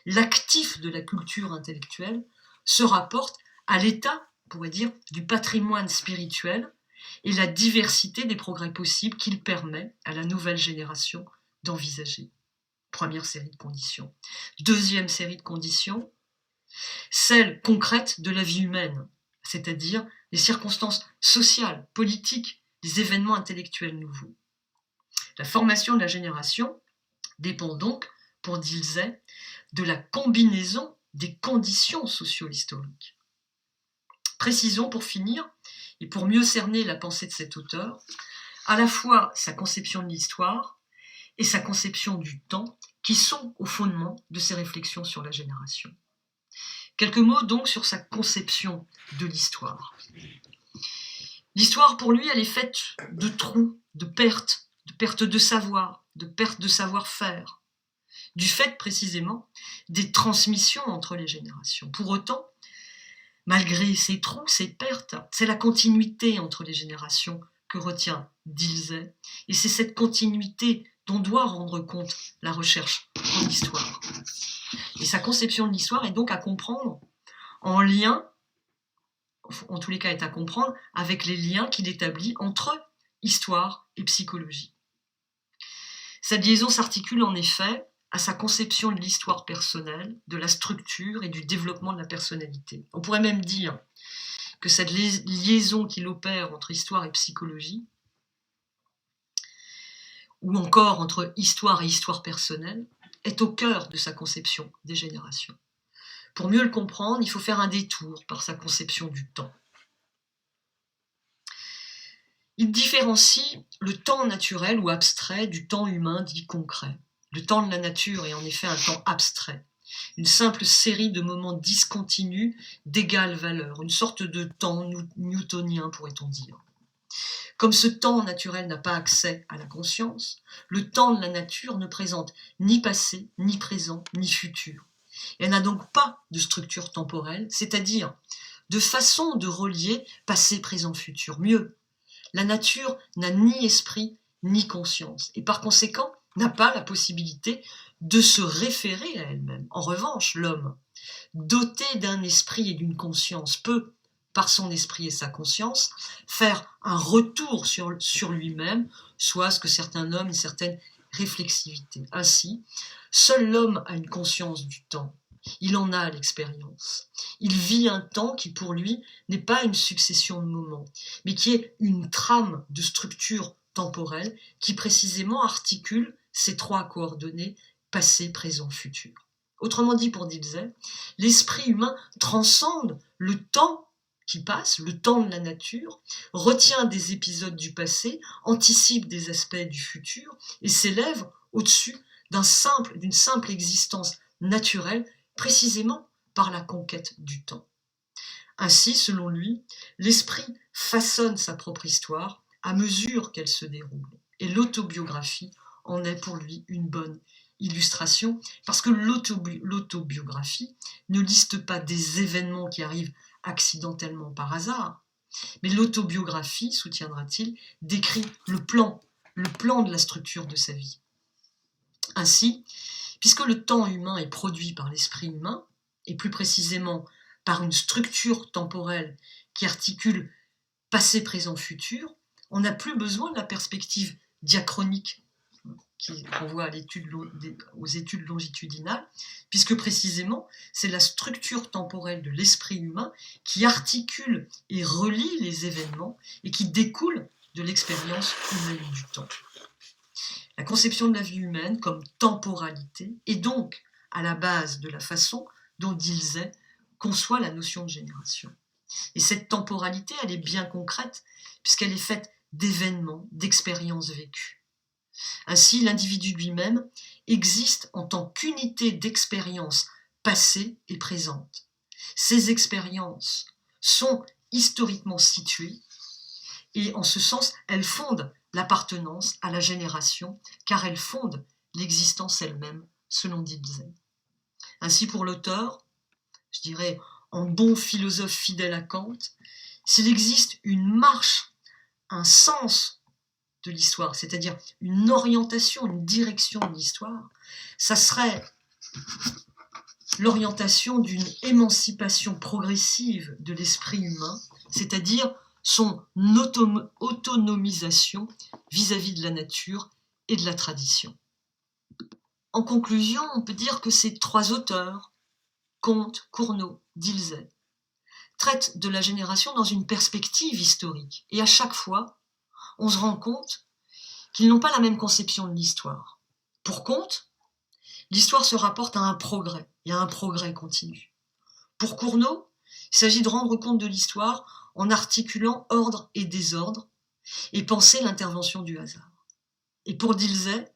L'actif de la culture intellectuelle se rapporte à l'état, on pourrait dire, du patrimoine spirituel et la diversité des progrès possibles qu'il permet à la nouvelle génération d'envisager. Première série de conditions. Deuxième série de conditions, celle concrète de la vie humaine, c'est-à-dire les circonstances sociales, politiques, les événements intellectuels nouveaux. La formation de la génération dépend donc, pour Dilthey, de la combinaison des conditions socio-historiques. Précisons pour finir, et pour mieux cerner la pensée de cet auteur, à la fois sa conception de l'histoire et sa conception du temps qui sont au fondement de ses réflexions sur la génération. Quelques mots donc sur sa conception de l'histoire. L'histoire pour lui, elle est faite de trous, de pertes de savoir, de pertes de savoir-faire, du fait précisément des transmissions entre les générations. Pour autant, malgré ces trous, ces pertes, c'est la continuité entre les générations que retient Dilthey, et c'est cette continuité dont doit rendre compte la recherche en histoire. Et sa conception de l'histoire est donc à comprendre en lien, en tous les cas est à comprendre, avec les liens qu'il établit entre histoire et psychologie. Cette liaison s'articule en effet à sa conception de l'histoire personnelle, de la structure et du développement de la personnalité. On pourrait même dire que cette liaison qu'il opère entre histoire et psychologie, ou encore entre histoire et histoire personnelle, est au cœur de sa conception des générations. Pour mieux le comprendre, il faut faire un détour par sa conception du temps. Il différencie le temps naturel ou abstrait du temps humain dit concret. Le temps de la nature est en effet un temps abstrait, une simple série de moments discontinus d'égale valeur, une sorte de temps newtonien pourrait-on dire. Comme ce temps naturel n'a pas accès à la conscience, le temps de la nature ne présente ni passé, ni présent, ni futur. Elle n'a donc pas de structure temporelle, c'est-à-dire de façon de relier passé, présent, futur. Mieux, la nature n'a ni esprit ni conscience et par conséquent n'a pas la possibilité de se référer à elle-même. En revanche, l'homme, doté d'un esprit et d'une conscience, peut, par son esprit et sa conscience, faire un retour sur lui-même, soit ce que certains nomment une certaine réflexivité. Ainsi, seul l'homme a une conscience du temps. Il en a l'expérience. Il vit un temps qui, pour lui, n'est pas une succession de moments, mais qui est une trame de structure temporelle qui précisément articule ces 3 coordonnées passé, présent, futur. Autrement dit, pour Dilthey, l'esprit humain transcende le temps qui passe, le temps de la nature, retient des épisodes du passé, anticipe des aspects du futur et s'élève au-dessus d'une simple existence naturelle, précisément par la conquête du temps. Ainsi, selon lui, l'esprit façonne sa propre histoire à mesure qu'elle se déroule. Et l'autobiographie en est pour lui une bonne illustration, parce que l'autobiographie ne liste pas des événements qui arrivent accidentellement par hasard, mais l'autobiographie, soutiendra-t-il, décrit le plan de la structure de sa vie. Ainsi, puisque le temps humain est produit par l'esprit humain, et plus précisément par une structure temporelle qui articule passé, présent, futur, on n'a plus besoin de la perspective diachronique qui renvoie aux études longitudinales, puisque précisément c'est la structure temporelle de l'esprit humain qui articule et relie les événements et qui découle de l'expérience humaine du temps. La conception de la vie humaine comme temporalité est donc à la base de la façon dont Dilthey conçoit la notion de génération. Et cette temporalité, elle est bien concrète, puisqu'elle est faite d'événements, d'expériences vécues. Ainsi, l'individu lui-même existe en tant qu'unité d'expérience passée et présente. Ces expériences sont historiquement situées, et en ce sens, elles fondent l'appartenance à la génération, car elles fondent l'existence elle-même, selon Dilthey. Ainsi, pour l'auteur, je dirais en bon philosophe fidèle à Kant, s'il existe une marche, un sens de l'histoire, c'est-à-dire une orientation, une direction de l'histoire, ça serait l'orientation d'une émancipation progressive de l'esprit humain, c'est-à-dire son autonomisation vis-à-vis de la nature et de la tradition. En conclusion, on peut dire que ces trois auteurs, Comte, Cournot, Dilthey, traitent de la génération dans une perspective historique. Et à chaque fois, on se rend compte qu'ils n'ont pas la même conception de l'histoire. Pour Comte, l'histoire se rapporte à un progrès, et à un progrès continu. Pour Cournot, il s'agit de rendre compte de l'histoire en articulant ordre et désordre, et penser l'intervention du hasard. Et pour Dilthey,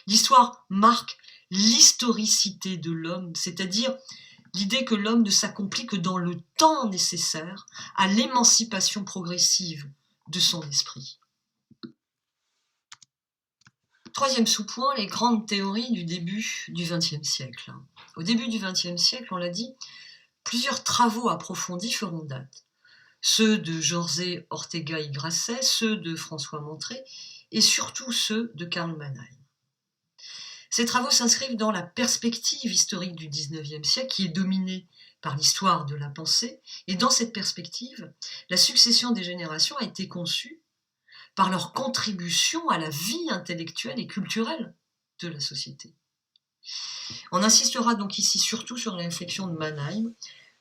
l'histoire marque l'historicité de l'homme, c'est-à-dire l'idée que l'homme ne s'accomplit que dans le temps nécessaire à l'émancipation progressive de son esprit. Troisième sous-point, les grandes théories du début du XXe siècle. Au début du XXe siècle, on l'a dit, plusieurs travaux approfondis feront date. Ceux de José Ortega y Gasset, ceux de François Montré et surtout ceux de Karl Mannheim. Ces travaux s'inscrivent dans la perspective historique du XIXe siècle qui est dominée par l'histoire de la pensée, et dans cette perspective, la succession des générations a été conçue par leur contribution à la vie intellectuelle et culturelle de la société. On insistera donc ici surtout sur la réflexion de Mannheim,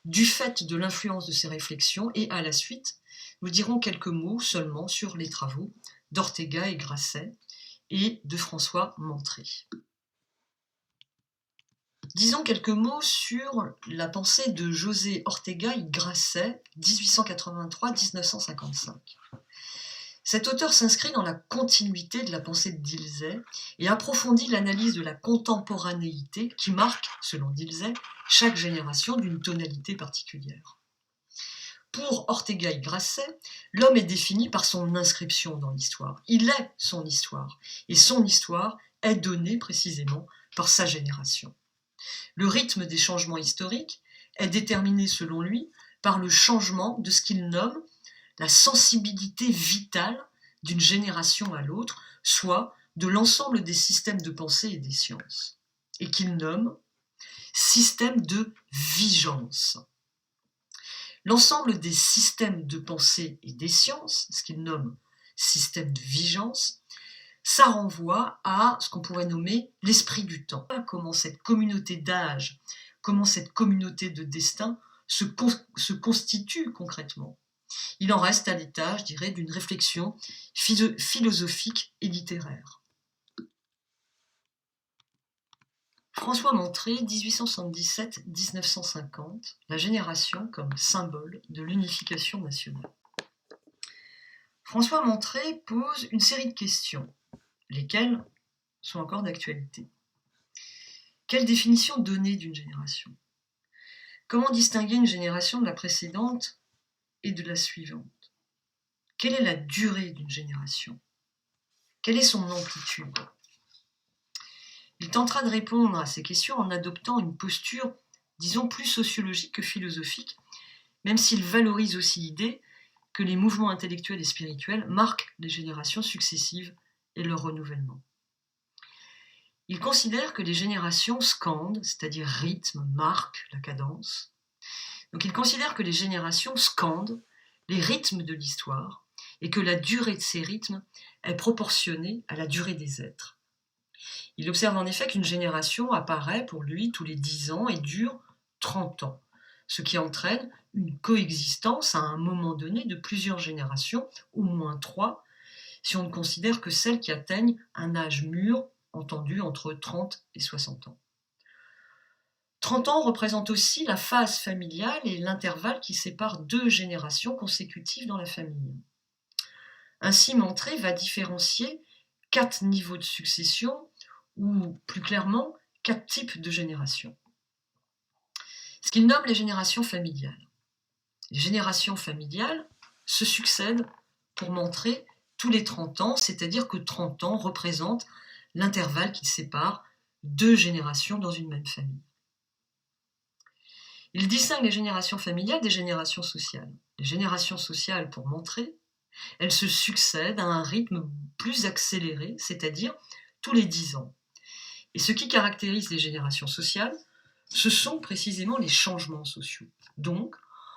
du fait de l'influence de ces réflexions, et à la suite, nous dirons quelques mots seulement sur les travaux d'Ortega et Gasset et de François Montré. Disons quelques mots sur la pensée de José Ortega y Gasset, 1883-1955. Cet auteur s'inscrit dans la continuité de la pensée de Dilthey et approfondit l'analyse de la contemporanéité qui marque, selon Dilthey, chaque génération d'une tonalité particulière. Pour Ortega y Gasset, l'homme est défini par son inscription dans l'histoire. Il est son histoire, et son histoire est donnée précisément par sa génération. Le rythme des changements historiques est déterminé, selon lui, par le changement de ce qu'il nomme la sensibilité vitale d'une génération à l'autre, soit de l'ensemble des systèmes de pensée et des sciences, et qu'il nomme système de vigence. L'ensemble des systèmes de pensée et des sciences, ce qu'il nomme système de vigence, ça renvoie à ce qu'on pourrait nommer l'esprit du temps. Comment cette communauté d'âge, comment cette communauté de destin se constitue concrètement. Il en reste à l'état, je dirais, d'une réflexion philosophique et littéraire. François Montré, 1877-1950, la génération comme symbole de l'unification nationale. François Montré pose une série de questions, lesquelles sont encore d'actualité. Quelle définition donner d'une génération ? Comment distinguer une génération de la précédente et de la suivante ? Quelle est la durée d'une génération ? Quelle est son amplitude ? Il tentera de répondre à ces questions en adoptant une posture, disons, plus sociologique que philosophique, même s'il valorise aussi l'idée que les mouvements intellectuels et spirituels marquent les générations successives et leur renouvellement. Il considère que les générations scandent, c'est-à-dire rythment, marquent la cadence. Donc il considère que les générations scandent les rythmes de l'histoire et que la durée de ces rythmes est proportionnée à la durée des êtres. Il observe en effet qu'une génération apparaît pour lui tous les 10 ans et dure 30 ans, ce qui entraîne une coexistence à un moment donné de plusieurs générations, au moins 3, si on ne considère que celles qui atteignent un âge mûr, entendu entre 30 et 60 ans. 30 ans représente aussi la phase familiale et l'intervalle qui sépare 2 générations consécutives dans la famille. Ainsi, Montré va différencier 4 niveaux de succession, ou plus clairement, 4 types de générations. Ce qu'il nomme les générations familiales. Les générations familiales se succèdent pour Montré tous les 30 ans, c'est-à-dire que 30 ans représentent l'intervalle qui sépare 2 générations dans une même famille. Il distingue les générations familiales des générations sociales. Les générations sociales, pour Montré, elles se succèdent à un rythme plus accéléré, c'est-à-dire tous les 10 ans. Et ce qui caractérise les générations sociales, ce sont précisément les changements sociaux. Donc,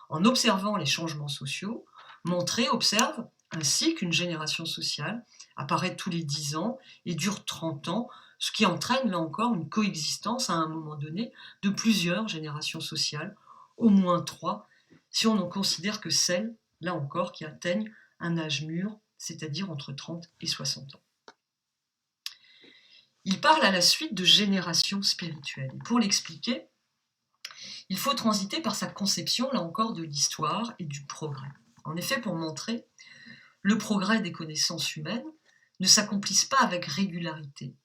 en observant les changements sociaux, Montré observe ainsi qu'une génération sociale apparaît tous les 10 ans et dure 30 ans, ce qui entraîne là encore une coexistence à un moment donné de plusieurs générations sociales, au moins 3, si on en considère que celles, là encore, qui atteignent un âge mûr, c'est-à-dire entre 30 et 60 ans. Il parle à la suite de génération spirituelle. Et pour l'expliquer, il faut transiter par sa conception, là encore, de l'histoire et du progrès. En effet, pour Montré, le progrès des connaissances humaines ne s'accomplissent pas avec régularité,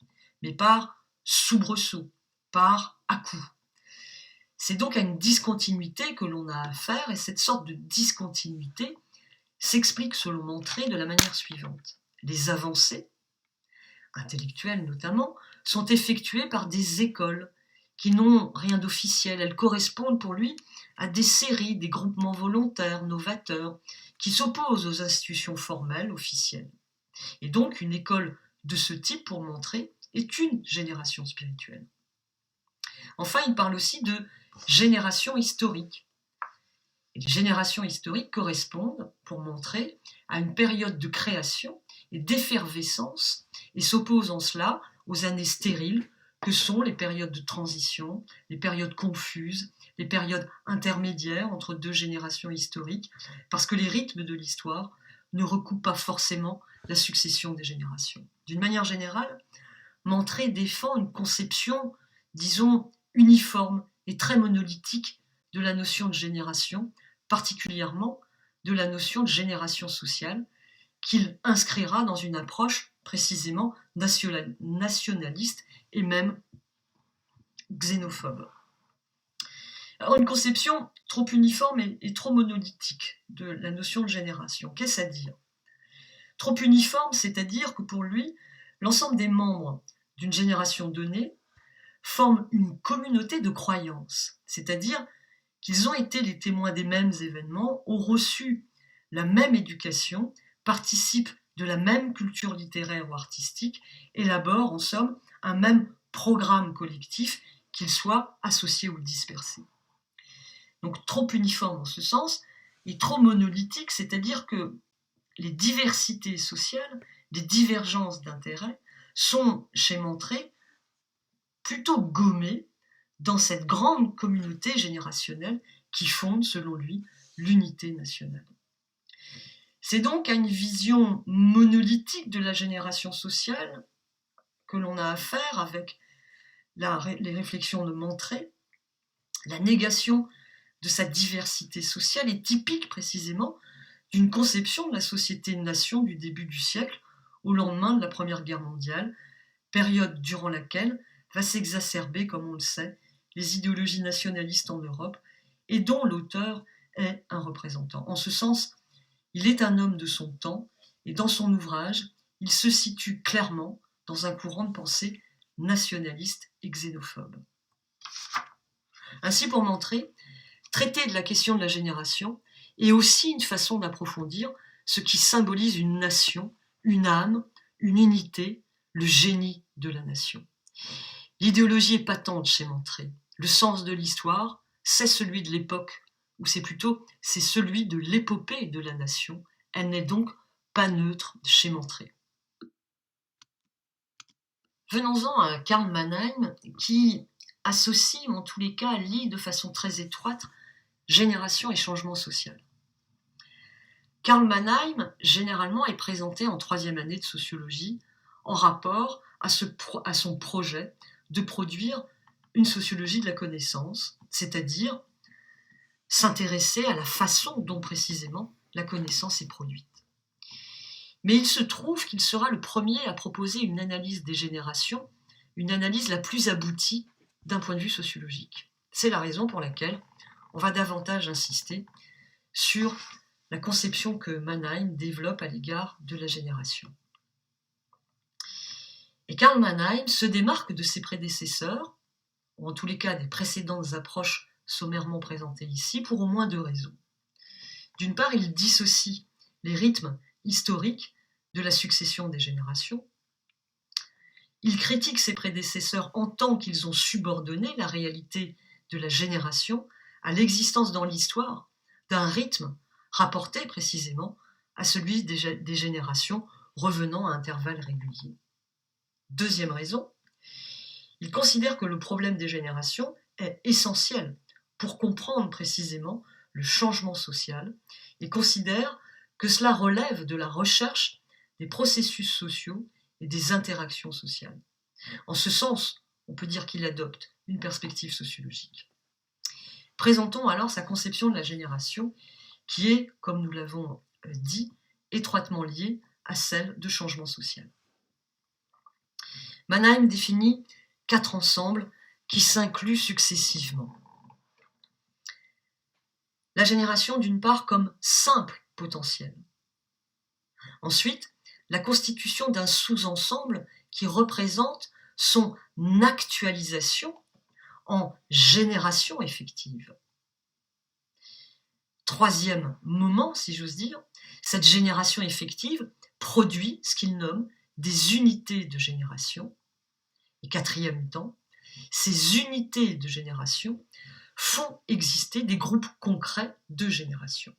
mais par soubresaut, par à-coup. C'est donc à une discontinuité que l'on a affaire, et cette sorte de discontinuité s'explique, selon Montré, de la manière suivante. Les avancées, intellectuelles notamment, sont effectuées par des écoles qui n'ont rien d'officiel. Elles correspondent pour lui à des séries, des groupements volontaires, novateurs, qui s'opposent aux institutions formelles, officielles. Et donc une école de ce type, pour Montré, est une génération spirituelle. Enfin, il parle aussi de génération historique. Et les générations historiques correspondent, pour Montré, à une période de création et d'effervescence et s'opposent en cela aux années stériles que sont les périodes de transition, les périodes confuses, les périodes intermédiaires entre 2 générations historiques, parce que les rythmes de l'histoire ne recoupent pas forcément la succession des générations. D'une manière générale, Montré défend une conception, disons, uniforme et très monolithique de la notion de génération, particulièrement de la notion de génération sociale, qu'il inscrira dans une approche précisément nationaliste et même xénophobe. Alors, une conception trop uniforme et trop monolithique de la notion de génération, qu'est-ce à dire ? Trop uniforme, c'est-à-dire que pour lui, l'ensemble des membres d'une génération donnée forment une communauté de croyances, c'est-à-dire qu'ils ont été les témoins des mêmes événements, ont reçu la même éducation, participent de la même culture littéraire ou artistique, élaborent en somme un même programme collectif, qu'il soit associé ou dispersé. Donc trop uniforme en ce sens, et trop monolithique, c'est-à-dire que les diversités sociales, les divergences d'intérêts sont, chez Montré, plutôt gommées dans cette grande communauté générationnelle qui fonde, selon lui, l'unité nationale. C'est donc à une vision monolithique de la génération sociale que l'on a affaire avec les réflexions de Montré. La négation de sa diversité sociale est typique précisément d'une conception de la société-nation du début du siècle au lendemain de la Première Guerre mondiale, période durant laquelle va s'exacerber, comme on le sait, les idéologies nationalistes en Europe et dont l'auteur est un représentant. En ce sens, il est un homme de son temps et dans son ouvrage, il se situe clairement dans un courant de pensée nationaliste et xénophobe. Ainsi, pour Montré, traiter de la question de la génération est aussi une façon d'approfondir ce qui symbolise une nation, une âme, une unité, le génie de la nation. L'idéologie est patente chez Montré. Le sens de l'histoire, c'est celui de l'époque, ou c'est celui de l'épopée de la nation. Elle n'est donc pas neutre chez Montré. Venons-en à Karl Mannheim, qui associe, ou en tous les cas, lie de façon très étroite génération et changement social. Karl Mannheim, généralement, est présenté en troisième année de sociologie en rapport à son projet de produire une sociologie de la connaissance, c'est-à-dire s'intéresser à la façon dont précisément la connaissance est produite. Mais il se trouve qu'il sera le premier à proposer une analyse des générations, une analyse la plus aboutie d'un point de vue sociologique. C'est la raison pour laquelle on va davantage insister sur la conception que Mannheim développe à l'égard de la génération. Et Karl Mannheim se démarque de ses prédécesseurs, ou en tous les cas des précédentes approches sommairement présentées ici, pour au moins deux raisons. D'une part, il dissocie les rythmes historiques de la succession des générations. Il critique ses prédécesseurs en tant qu'ils ont subordonné la réalité de la génération à l'existence dans l'histoire d'un rythme rapporté précisément à celui des générations revenant à intervalles réguliers. Deuxième raison, il considère que le problème des générations est essentiel pour comprendre précisément le changement social et considère que cela relève de la recherche des processus sociaux et des interactions sociales. En ce sens, on peut dire qu'il adopte une perspective sociologique. Présentons alors sa conception de la génération qui est, comme nous l'avons dit, étroitement liée à celle de changement social. Mannheim définit 4 ensembles qui s'incluent successivement. La génération, d'une part, comme simple potentiel. Ensuite, la constitution d'un sous-ensemble qui représente son actualisation en génération effective. Troisième moment, si j'ose dire, cette génération effective produit ce qu'il nomme des unités de génération. Et quatrième temps, ces unités de génération font exister des groupes concrets de génération.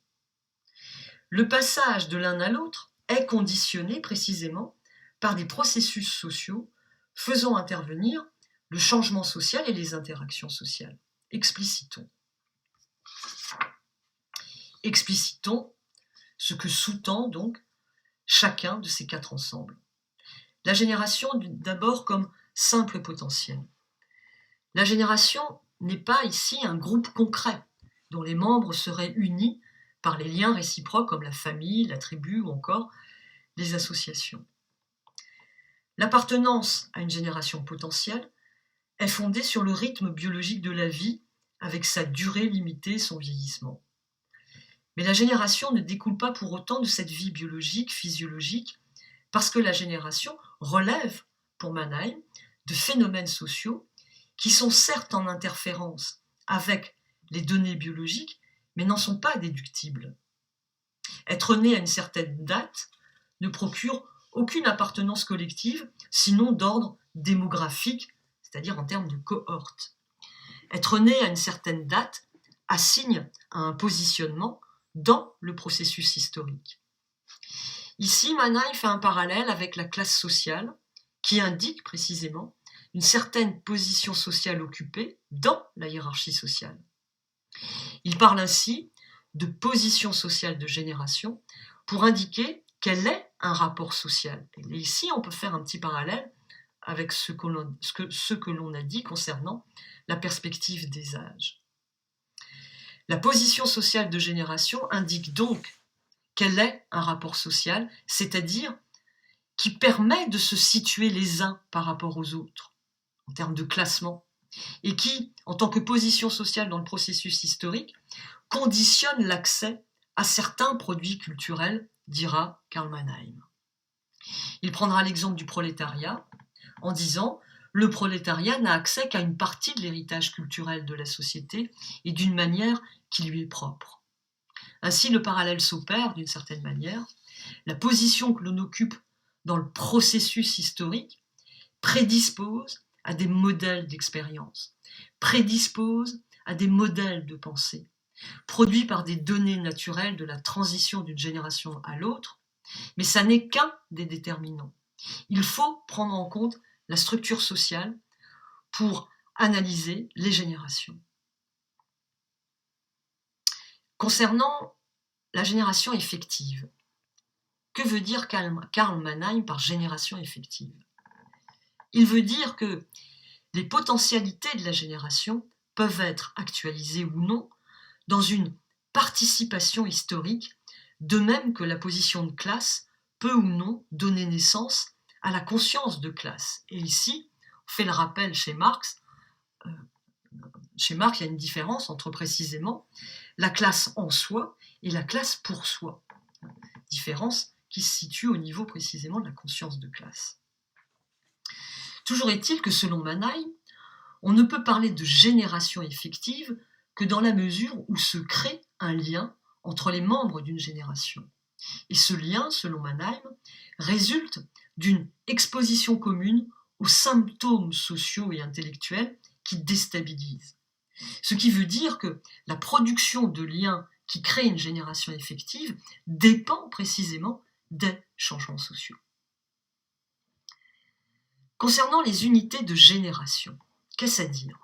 Le passage de l'un à l'autre est conditionné précisément par des processus sociaux faisant intervenir le changement social et les interactions sociales. Explicitons ce que sous-tend donc chacun de ces 4 ensembles. La génération, d'abord, comme simple potentiel. La génération n'est pas ici un groupe concret dont les membres seraient unis par les liens réciproques comme la famille, la tribu ou encore les associations. L'appartenance à une génération potentielle est fondée sur le rythme biologique de la vie avec sa durée limitée et son vieillissement. Mais la génération ne découle pas pour autant de cette vie biologique, physiologique, parce que la génération relève, pour Mannheim, de phénomènes sociaux qui sont certes en interférence avec les données biologiques, mais n'en sont pas déductibles. Être né à une certaine date ne procure aucune appartenance collective, sinon d'ordre démographique, c'est-à-dire en termes de cohorte. Être né à une certaine date assigne à un positionnement dans le processus historique. Ici, Mannheim fait un parallèle avec la classe sociale qui indique précisément une certaine position sociale occupée dans la hiérarchie sociale. Il parle ainsi de position sociale de génération pour indiquer quel est un rapport social. Et ici, on peut faire un petit parallèle avec ce que l'on a dit concernant la perspective des âges. La position sociale de génération indique donc quel est un rapport social, c'est-à-dire qui permet de se situer les uns par rapport aux autres, en termes de classement, et qui, en tant que position sociale dans le processus historique, conditionne l'accès à certains produits culturels, dira Karl Mannheim. Il prendra l'exemple du prolétariat en disant « Le prolétariat n'a accès qu'à une partie de l'héritage culturel de la société et d'une manière qui lui est propre. » Ainsi, le parallèle s'opère d'une certaine manière. La position que l'on occupe dans le processus historique prédispose à des modèles d'expérience, prédispose à des modèles de pensée, produits par des données naturelles de la transition d'une génération à l'autre, mais ça n'est qu'un des déterminants. Il faut prendre en compte la structure sociale pour analyser les générations. Concernant la génération effective, que veut dire Karl Mannheim par génération effective? Il veut dire que les potentialités de la génération peuvent être actualisées ou non dans une participation historique, de même que la position de classe peut ou non donner naissance à la conscience de classe. Et ici, on fait le rappel chez Marx, il y a une différence entre précisément la classe en soi et la classe pour soi. Différence qui se situe au niveau précisément de la conscience de classe. Toujours est-il que selon Mannheim, on ne peut parler de génération effective que dans la mesure où se crée un lien entre les membres d'une génération. Et ce lien, selon Mannheim, résulte d'une exposition commune aux symptômes sociaux et intellectuels qui déstabilisent. Ce qui veut dire que la production de liens qui créent une génération effective dépend précisément des changements sociaux. Concernant les unités de génération, qu'est-ce à dire?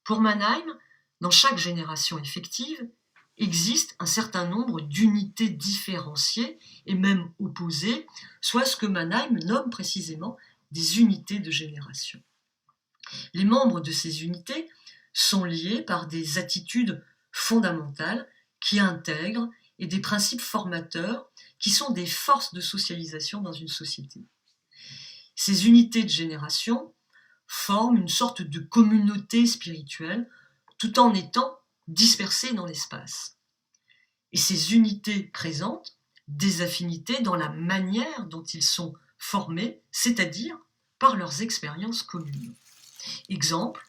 Pour Mannheim, dans chaque génération effective, existe un certain nombre d'unités différenciées et même opposées, soit ce que Mannheim nomme précisément des unités de génération. Les membres de ces unités sont liés par des attitudes fondamentales qui intègrent et des principes formateurs qui sont des forces de socialisation dans une société. Ces unités de génération forment une sorte de communauté spirituelle tout en étant dispersées dans l'espace. Et ces unités présentent des affinités dans la manière dont ils sont formés, c'est-à-dire par leurs expériences communes. Exemple,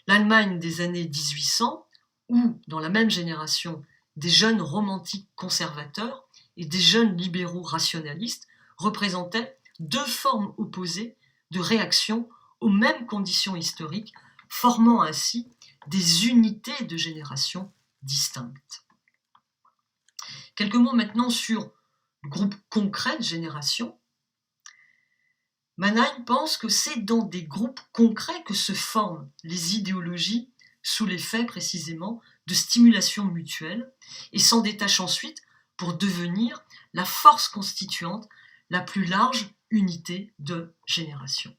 l'Allemagne des années 1800, où dans la même génération, des jeunes romantiques conservateurs et des jeunes libéraux rationalistes représentaient deux formes opposées de réaction aux mêmes conditions historiques, formant ainsi des unités de génération distinctes. Quelques mots maintenant sur le groupe concret de génération. Mannheim pense que c'est dans des groupes concrets que se forment les idéologies sous l'effet précisément de stimulation mutuelle et s'en détachent ensuite pour devenir la force constituante la plus large unité de génération.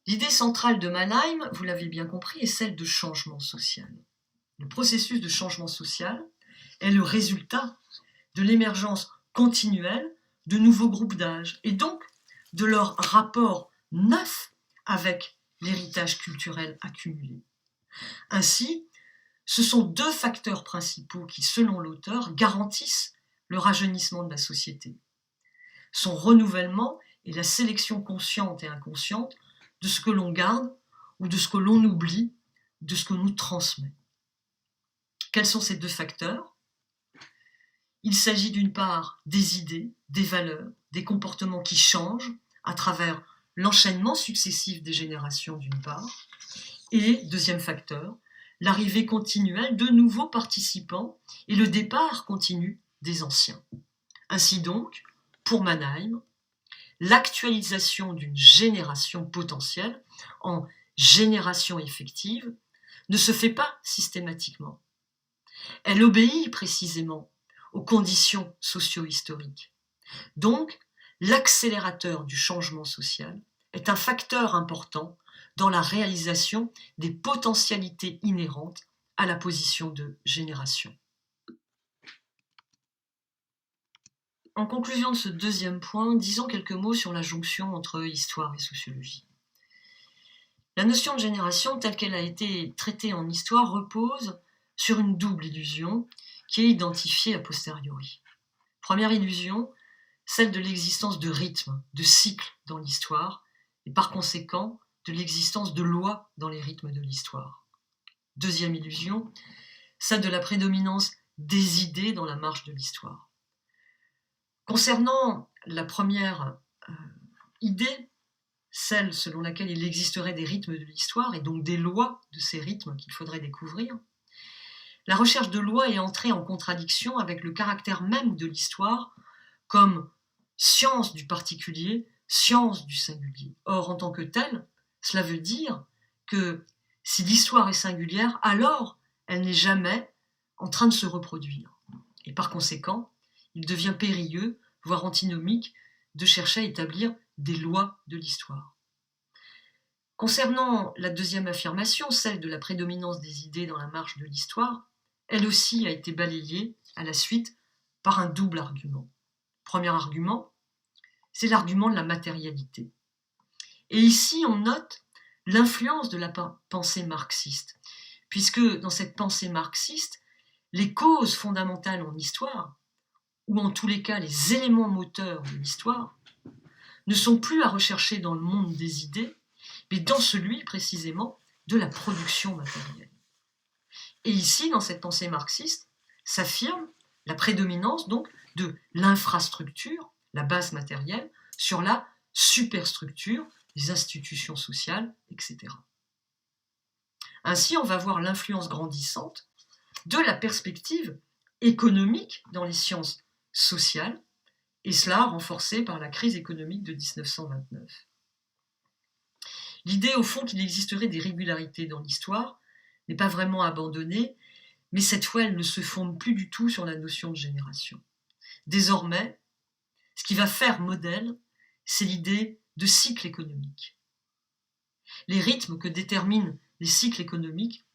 L'idée centrale de Mannheim, vous l'avez bien compris, est celle de changement social. Le processus de changement social est le résultat de l'émergence continuelle de nouveaux groupes d'âge et donc de leur rapport neuf avec l'héritage culturel accumulé. Ainsi, ce sont deux facteurs principaux qui, selon l'auteur, garantissent le rajeunissement de la société. Son renouvellement et la sélection consciente et inconsciente de ce que l'on garde ou de ce que l'on oublie, de ce que nous transmet. Quels sont ces deux facteurs? Il s'agit d'une part des idées, des valeurs, des comportements qui changent à travers l'enchaînement successif des générations d'une part, et deuxième facteur, l'arrivée continuelle de nouveaux participants et le départ continu des anciens. Ainsi donc, pour Mannheim, l'actualisation d'une génération potentielle en génération effective ne se fait pas systématiquement. Elle obéit précisément aux conditions socio-historiques. Donc, l'accélérateur du changement social est un facteur important dans la réalisation des potentialités inhérentes à la position de génération. En conclusion de ce deuxième point, disons quelques mots sur la jonction entre histoire et sociologie. La notion de génération, telle qu'elle a été traitée en histoire, repose sur une double illusion qui est identifiée a posteriori. Première illusion, celle de l'existence de rythmes, de cycles dans l'histoire, et par conséquent de l'existence de lois dans les rythmes de l'histoire. Deuxième illusion, celle de la prédominance des idées dans la marche de l'histoire. Concernant la première idée, celle selon laquelle il existerait des rythmes de l'histoire et donc des lois de ces rythmes qu'il faudrait découvrir. La recherche de lois est entrée en contradiction avec le caractère même de l'histoire comme science du particulier, science du singulier. Or, en tant que telle, cela veut dire que si l'histoire est singulière, alors elle n'est jamais en train de se reproduire. Et par conséquent, il devient périlleux, voire antinomique, de chercher à établir des lois de l'histoire. Concernant la deuxième affirmation, celle de la prédominance des idées dans la marche de l'histoire, elle aussi a été balayée à la suite par un double argument. Premier argument, c'est l'argument de la matérialité. Et ici, on note l'influence de la pensée marxiste, puisque dans cette pensée marxiste, les causes fondamentales en histoire, ou en tous les cas les éléments moteurs de l'histoire, ne sont plus à rechercher dans le monde des idées, mais dans celui précisément de la production matérielle. Et ici, dans cette pensée marxiste, s'affirme la prédominance donc de l'infrastructure, la base matérielle, sur la superstructure, les institutions sociales, etc. Ainsi, on va voir l'influence grandissante de la perspective économique dans les sciences sociales, et cela renforcé par la crise économique de 1929. L'idée, au fond, qu'il existerait des régularités dans l'histoire n'est pas vraiment abandonnée, mais cette fois, elle ne se fonde plus du tout sur la notion de génération. Désormais, ce qui va faire modèle, c'est l'idée de cycle économique. Les rythmes que déterminent les cycles économiques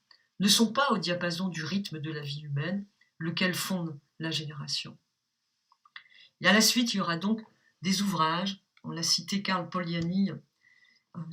ne sont pas au diapason du rythme de la vie humaine, lequel fonde la génération. Et à la suite, il y aura donc des ouvrages, on l'a cité Karl Polanyi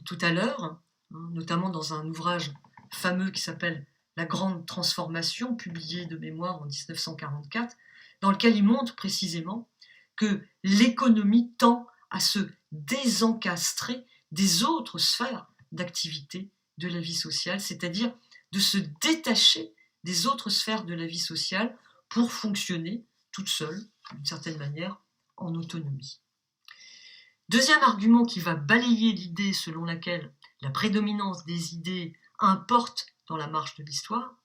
tout à l'heure, notamment dans un ouvrage fameux qui s'appelle La Grande Transformation, publié de mémoire en 1944, dans lequel il montre précisément que l'économie tend à se désencastrer des autres sphères d'activité de la vie sociale, c'est-à-dire de se détacher des autres sphères de la vie sociale pour fonctionner toute seule, d'une certaine manière, en autonomie. Deuxième argument qui va balayer l'idée selon laquelle la prédominance des idées importe dans la marche de l'histoire,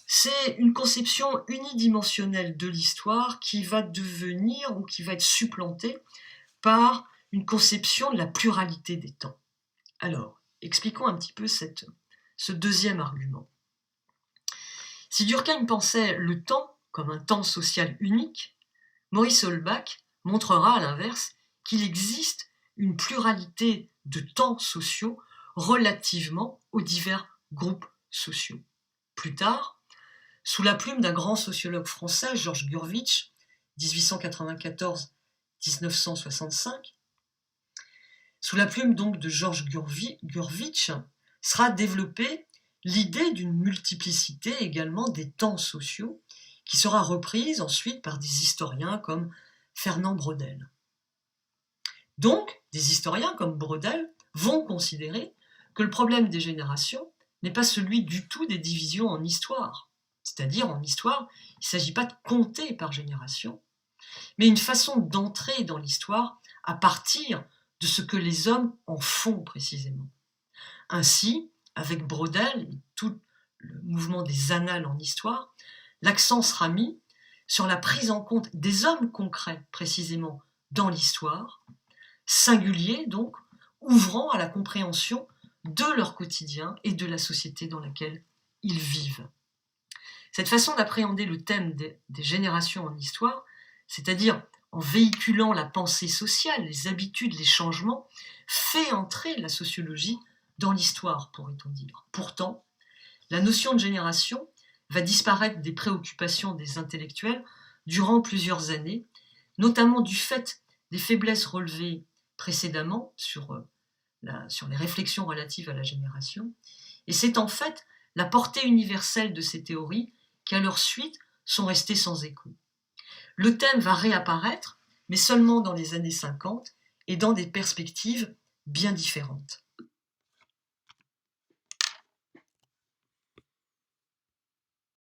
c'est une conception unidimensionnelle de l'histoire qui va devenir ou qui va être supplantée par une conception de la pluralité des temps. Alors, expliquons un petit peu ce deuxième argument. Si Durkheim pensait le temps comme un temps social unique, Maurice Holbach montrera à l'inverse qu'il existe une pluralité de temps sociaux relativement aux divers groupes sociaux. Plus tard, sous la plume d'un grand sociologue français, Georges Gurvitch, 1894-1965, sous la plume donc de Georges Gurvitch, sera développée l'idée d'une multiplicité également des temps sociaux qui sera reprise ensuite par des historiens comme Fernand Braudel. Donc, des historiens comme Braudel vont considérer que le problème des générations n'est pas celui du tout des divisions en histoire. C'est-à-dire, en histoire, il ne s'agit pas de compter par génération, mais une façon d'entrer dans l'histoire à partir de ce que les hommes en font précisément. Ainsi, avec Braudel et tout le mouvement des annales en histoire, l'accent sera mis sur la prise en compte des hommes concrets précisément dans l'histoire, singuliers donc, ouvrant à la compréhension de leur quotidien et de la société dans laquelle ils vivent. Cette façon d'appréhender le thème des générations en histoire, c'est-à-dire en véhiculant la pensée sociale, les habitudes, les changements, fait entrer la sociologie dans l'histoire, pourrait-on dire. Pourtant, la notion de génération va disparaître des préoccupations des intellectuels durant plusieurs années, notamment du fait des faiblesses relevées précédemment sur les réflexions relatives à la génération. Et c'est en fait la portée universelle de ces théories qui, à leur suite, sont restées sans écho. Le thème va réapparaître, mais seulement dans les années 50 et dans des perspectives bien différentes.